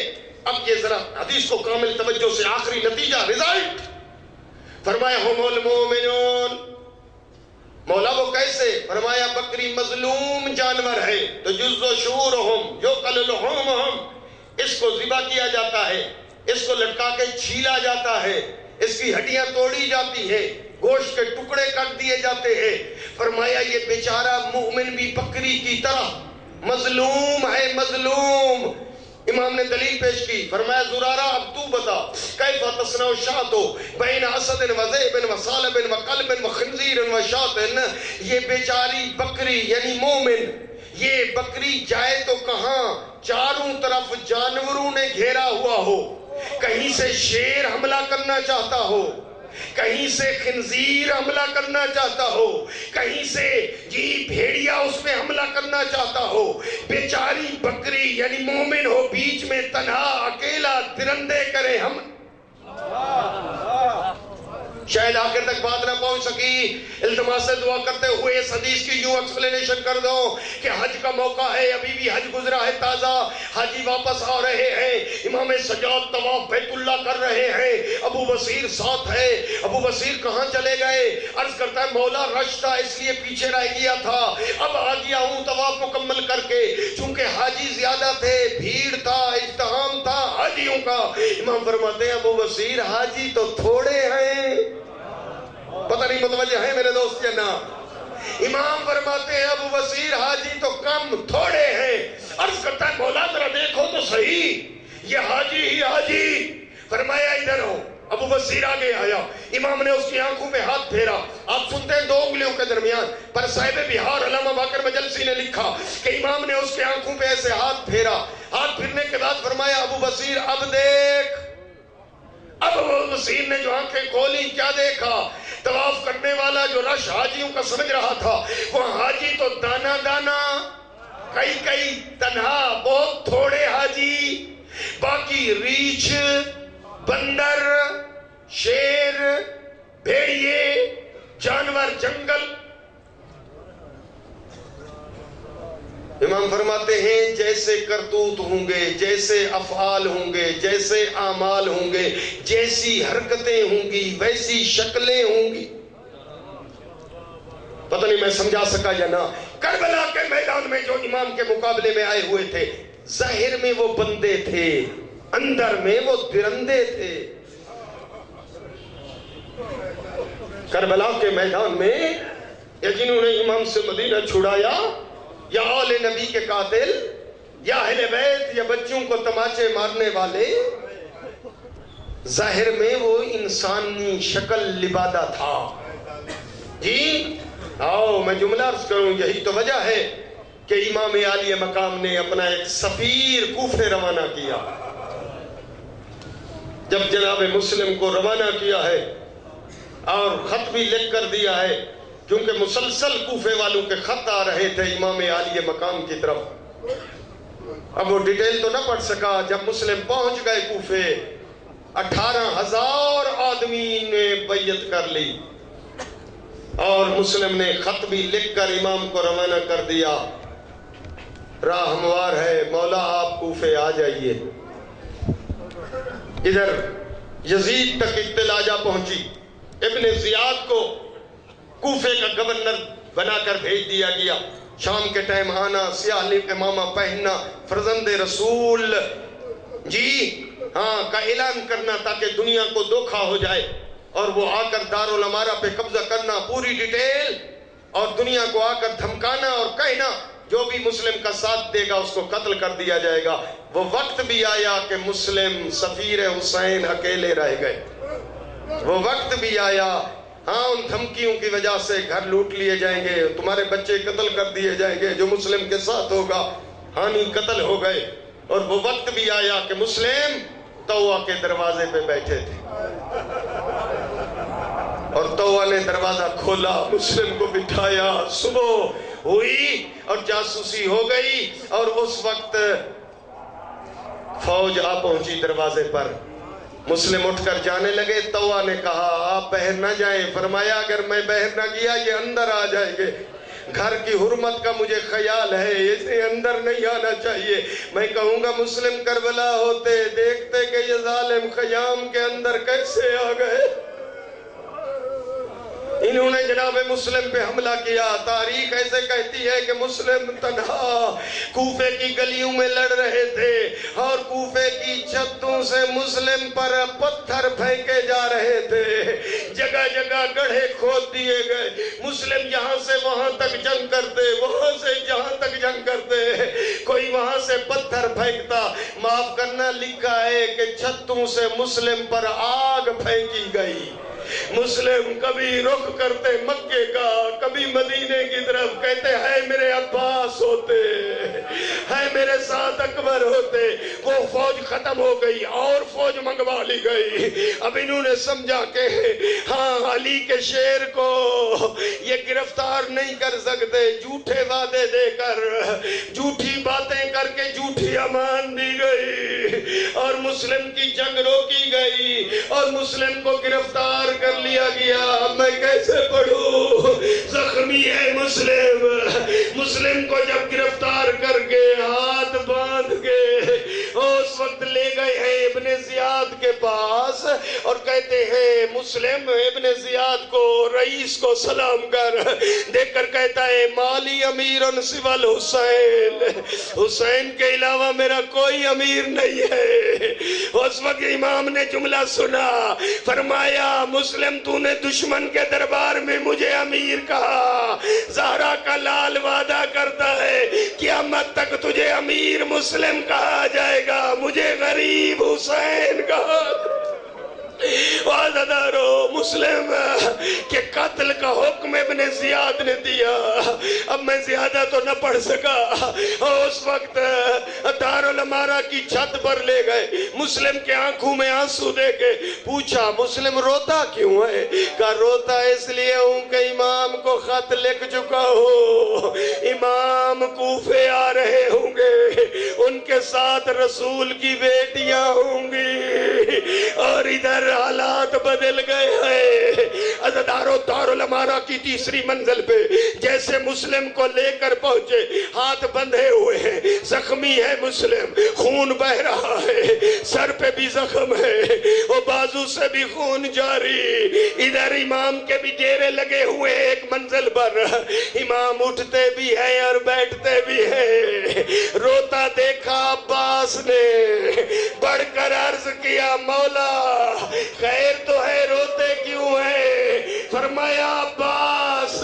B: اب یہ ذرا حدیث کو کامل توجہ سے آخری نتیجہ رزلٹ. فرمایا ہم المؤمنون. مولا وہ کیسے؟ فرمایا بکری مظلوم جانور ہے، تو جز و شعورہم یقل لحومہم، اس کو ذبح کیا جاتا ہے، اس کو لٹکا کے چھیلا جاتا ہے، اس کی ہڈیاں توڑی جاتی ہے، گوشت کے ٹکڑے کر دیے جاتے ہیں. فرمایا یہ بیچارہ مومن بھی بکری کی طرح مظلوم ہے، مظلوم. امام نے دلیل پیش کی. فرمایا زرارہ اب تو بتا کیف تصنع الشاۃ بین اسد و ذئب و ثعلب و کلب و خنزیر و شاۃ. یہ بیچاری بکری یعنی مومن، یہ بکری جائے تو کہاں؟ چاروں طرف جانوروں نے گھیرا ہوا ہو، کہیں سے شیر حملہ کرنا چاہتا ہو، کہیں سے خنزیر حملہ کرنا چاہتا ہو، کہیں سے بھیڑیا اس میں حملہ کرنا چاہتا ہو. بیچاری بکری یعنی مومن ہو، بیچ میں تنہا اکیلا درندے کرے ہم. شاید آخر تک بات نہ پہنچ سکی. التماس سے دعا کرتے ہوئے اس حدیث کی یوں ایکسپلینیشن کر دو کہ حج کا موقع ہے، ابھی بھی حج گزرا ہے تازہ، حاجی واپس آ رہے ہیں، امام سجاد طواف بیت اللہ کر رہے ہیں، ابو بصیر ساتھ ہے. ابو بصیر کہاں چلے گئے؟ عرض کرتا ہے مولا رش تھا اس لیے پیچھے رہ گیا تھا، اب آ گیا ہوں طواف مکمل کر کے. چونکہ حاجی زیادہ تھے، بھیڑ تھا، اجتحام تھا حاجیوں کا. امام فرماتے ہیں ابو بصیر حاجی تو تھوڑے ہیں. پتہ نہیں متوجہ ہے میرے دوست یا نہ؟
D: امام فرماتے ہیں ابو بصیر حاجی تو کم تھوڑے ہیں. عرض کرتا ہے مولا ذرا دیکھو تو صحیح یہ حاجی ہی حاجی. فرمایا ادھر ہو. ابو بصیر آگے آیا. امام نے اس کی آنکھوں پہ ہاتھ پھیرا. آپ سنتے ہیں 2 انگلیوں کے درمیان. پر صاحب بہار علامہ باقر مجلسی نے لکھا کہ امام نے اس کے آنکھوں پہ ایسے ہاتھ پھیرا. ہاتھ پھرنے کے بعد فرمایا ابو بصیر اب دیکھ. اب ابو بصیر نے جو آنکھیں کھولی کیا دیکھا؟ طواف کرنے والا جو رش حاجیوں کا سمجھ رہا تھا وہ حاجی تو دانا دانا کئی کئی تنہا بہت تھوڑے حاجی. باقی ریچھ بندر شیر بھیڑیے جانور جنگل. امام فرماتے ہیں جیسے کرتوت ہوں گے جیسے افعال ہوں گے جیسے اعمال ہوں گے جیسی حرکتیں ہوں گی ویسی شکلیں ہوں گی. پتہ نہیں میں سمجھا سکا یا نہ. کربلا کے میدان میں جو امام کے مقابلے میں آئے ہوئے تھے ظاہر میں وہ بندے تھے اندر میں وہ درندے تھے. کربلا کے میدان میں یا جنہوں نے امام سے مدینہ چھڑایا یا آل نبی کے قاتل یا اہل بیت یا بچوں کو تماچے مارنے والے ظاہر میں وہ انسانی شکل لبادہ تھا. جی آؤ میں جملہ عرض کروں. یہی تو وجہ ہے کہ امام عالی مقام نے اپنا ایک سفیر کوفے روانہ کیا. جب جناب مسلم کو روانہ کیا ہے اور خط بھی لکھ کر دیا ہے کیونکہ مسلسل کوفے والوں کے خط آ رہے تھے امام عالی مقام کی طرف. اب وہ ڈیٹیل تو نہ پڑھ سکا. جب مسلم پہنچ گئے کوفے 18,000 آدمی نے بیعت کر لی اور مسلم نے خط بھی لکھ کر امام کو روانہ کر دیا. راہ ہموار ہے مولا آپ کوفے آ جائیے. ادھر یزید تک اطلاع جا پہنچی. ابن زیاد کو کوفے کا گورنر بنا کر بھیج دیا گیا. شام کے ٹائم آنا سیاہ امامہ پہننا فرزند رسول جی ہاں کا اعلان کرنا تاکہ دنیا کو دھوکہ ہو جائے اور وہ آ کر دارالامارہ پہ قبضہ کرنا پوری ڈیٹیل اور دنیا کو آ کر دھمکانا اور کہنا جو بھی مسلم کا ساتھ دے گا اس کو قتل کر دیا جائے گا. وہ وقت بھی آیا کہ مسلم سفیر حسین اکیلے رہ گئے. وہ وقت بھی آیا ہاں ان دھمکیوں کی وجہ سے گھر لوٹ لیے جائیں گے تمہارے بچے قتل کر دیے جائیں گے جو مسلم کے ساتھ ہوگا. ہانی قتل ہو گئے. اور وہ وقت بھی آیا کہ مسلم توہ کے دروازے پہ بیٹھے تھے اور توہ نے دروازہ کھولا مسلم کو بٹھایا. صبح ہوئی اور جاسوسی ہو گئی اور اس وقت فوج آ پہنچی دروازے پر. مسلم اٹھ کر جانے لگے. توہ نے کہا آپ باہر نہ جائیں. فرمایا اگر میں باہر نہ گیا یہ اندر آ جائیں گے. گھر کی حرمت کا مجھے خیال ہے اسے اندر نہیں آنا چاہیے. میں کہوں گا مسلم کربلا ہوتے دیکھتے کہ یہ ظالم خیام کے اندر کیسے آ گئے. انہوں نے جناب مسلم پہ حملہ کیا. تاریخ ایسے کہتی ہے کہ مسلم تنہا کوفے کی گلیوں میں لڑ رہے تھے اور کوفے کی چھتوں سے مسلم پر پتھر پھینکے جا رہے تھے. جگہ جگہ گڑھے کھود دیے گئے. مسلم یہاں سے وہاں تک جنگ کرتے وہاں سے جہاں تک جنگ کرتے. کوئی وہاں سے پتھر پھینکتا. معاف کرنا لکھا ہے کہ چھتوں سے مسلم پر آگ پھینکی گئی. مسلم کبھی رخ کرتے مکے کا کبھی مدینے کی طرف کہتے ہے میرے عباس ہوتے ہے میرے ساتھ اکبر ہوتے. وہ فوج ختم ہو گئی اور فوج منگوا لی گئی. اب انہوں نے سمجھا کہ ہاں علی کے شیر کو یہ گرفتار نہیں کر سکتے. جھوٹے وعدے دے کر جھوٹی باتیں کر کے جھوٹی امان دی گئی اور مسلم کی جنگ روکی گئی اور مسلم کو گرفتار کر لیا گیا. میں کیسے پڑھوں؟ زخمی ہے مسلم. مسلم کو جب گرفتار کر کے ہاتھ باندھ کے اس وقت لے گئے ہیں ابن زیاد کے پاس اور کہتے ہیں مسلم ابن زیاد کو رئیس کو سلام کر. دیکھ کر کہتا ہے مالی امیرن سوى الحسین. حسین کے علاوہ میرا کوئی امیر نہیں ہے. اس وقت امام نے جملہ سنا. فرمایا مسلم تو نے دشمن کے دربار میں مجھے امیر کہا. مسلم کہا جائے گا، مجھے غریب حسین کہا۔ وعددارو مسلم کے قتل کا حکم ابن زیاد نے دیا، اب میں زیادہ تو نہ پڑھ سکا، اس وقت دارالمارا کی چھت پر لے گئے، مسلم کے آنکھوں میں آنسو دے کے پوچھا مسلم روتا کیوں ہے؟ کہا روتا اس لیے ہوں کہ امام کو خط لکھ چکا ہو، امام کوفے آ رہے ہوں گے، ان کے ساتھ رسول کی بیٹیاں ہوں گی، اور ادھر حالات بدل گئے ہیں۔ عزادارو دارالمارا کی تیسری منزل پہ جیسے مسلم کو لے کر پہنچے، ہاتھ بندھے ہوئے ہیں، زخمی ہے مسلم، خون بہ رہا ہے، سر پہ بھی زخم ہے، وہ بازو سے بھی خون جاری، ادھر امام کے بھی ڈیرے لگے ہوئے ایک منزل پر، امام اٹھتے بھی ہیں اور بیٹھتے بھی ہیں۔ روتا دیکھا عباس نے، بڑھ کر عرض کیا مولا خیر تو ہے، روتے کیوں ہے؟ فرمایا عباس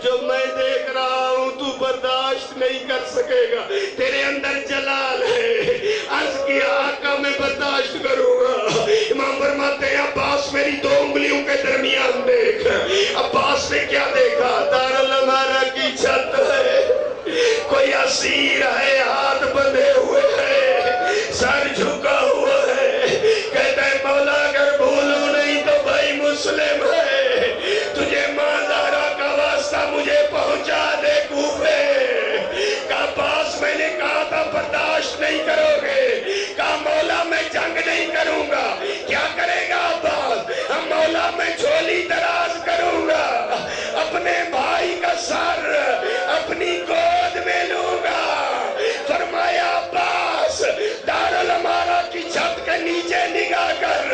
D: جو میں دیکھ رہا ہوں تو برداشت نہیں کر سکے گا، تیرے اندر جلال ہے۔ عرض کیا آقا میں برداشت کروں گا۔ امام فرماتے ہیں عباس میری 2 انگلیوں کے درمیان دیکھ۔ عباس نے کیا دیکھا؟ دارالمارا کی چھت ہے، کوئی اسیر ہے، ہاتھ بندھے ہوئے ہیں، سر جھکا ہوا ہے، کہتا ہے مولا اگر بھولوں نہیں تو بھائی مسلم ہے، تجھے مازارہ کا واسطہ مجھے پہنچا دے کوفے۔ کہا عباس میں نے کہا تھا برداشت نہیں کرو گے، کہا مولا میں جنگ نہیں کروں گا۔ کیا کرے گا عباس؟ مولا میں جھولی دراز کروں گا، اپنے بھائی کا سر اپنی گود میں لوں گا۔ فرمایا عباس دارالمارا کی چھت کے نیچے نگاہ کر۔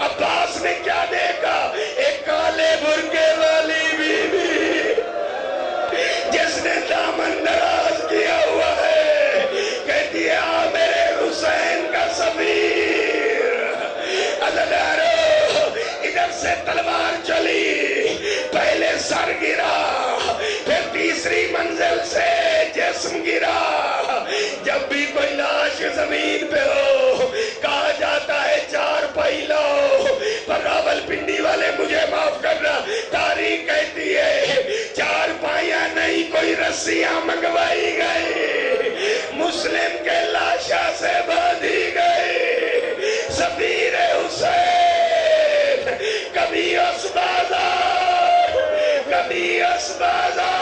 D: عباس نے کیا دیکھا؟ ایک کالے برقعے والی بیوی جس نے دامن دراز کیا ہوا ہے، کہتی ہے آ میرے حسین کا سفیر۔ عزادارو ادھر سے تلوار چلی، پہلے سر گرا، پھر تیسری منزل سے جسم گرا۔ جب بھی کوئی لاش زمین پہ ہو کہا جاتا ہے 4 پائی لاؤ، پر راول پنڈی والے مجھے معاف کرنا، تاریخ کہتی ہے 4 پائیاں نہیں کوئی رسیاں منگوائی گئی، مسلم کے لاشا سے باندھی گئی۔ سفیر حسین کبھی اس بازار کبھی اس بازار۔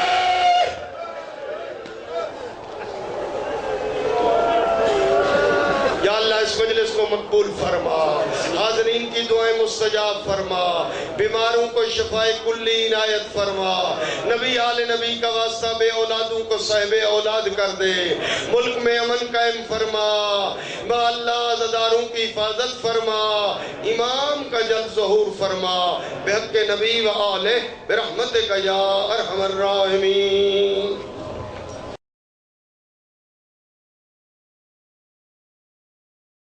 D: یا اللہ اس مجلس کو مقبول فرما، حاضرین کی دعائیں مستجاب فرما، بیماروں کو شفائے کلی عنایت فرما، نبی آل نبی کا واسطہ بے اولادوں کو صاحب اولاد کر دے، ملک میں امن قائم فرما، با اللہ عزاداروں کی حفاظت فرما، امام کا جلد ظہور فرما، بحق نبی و آلہ برحمتک یا ارحم الراحمین۔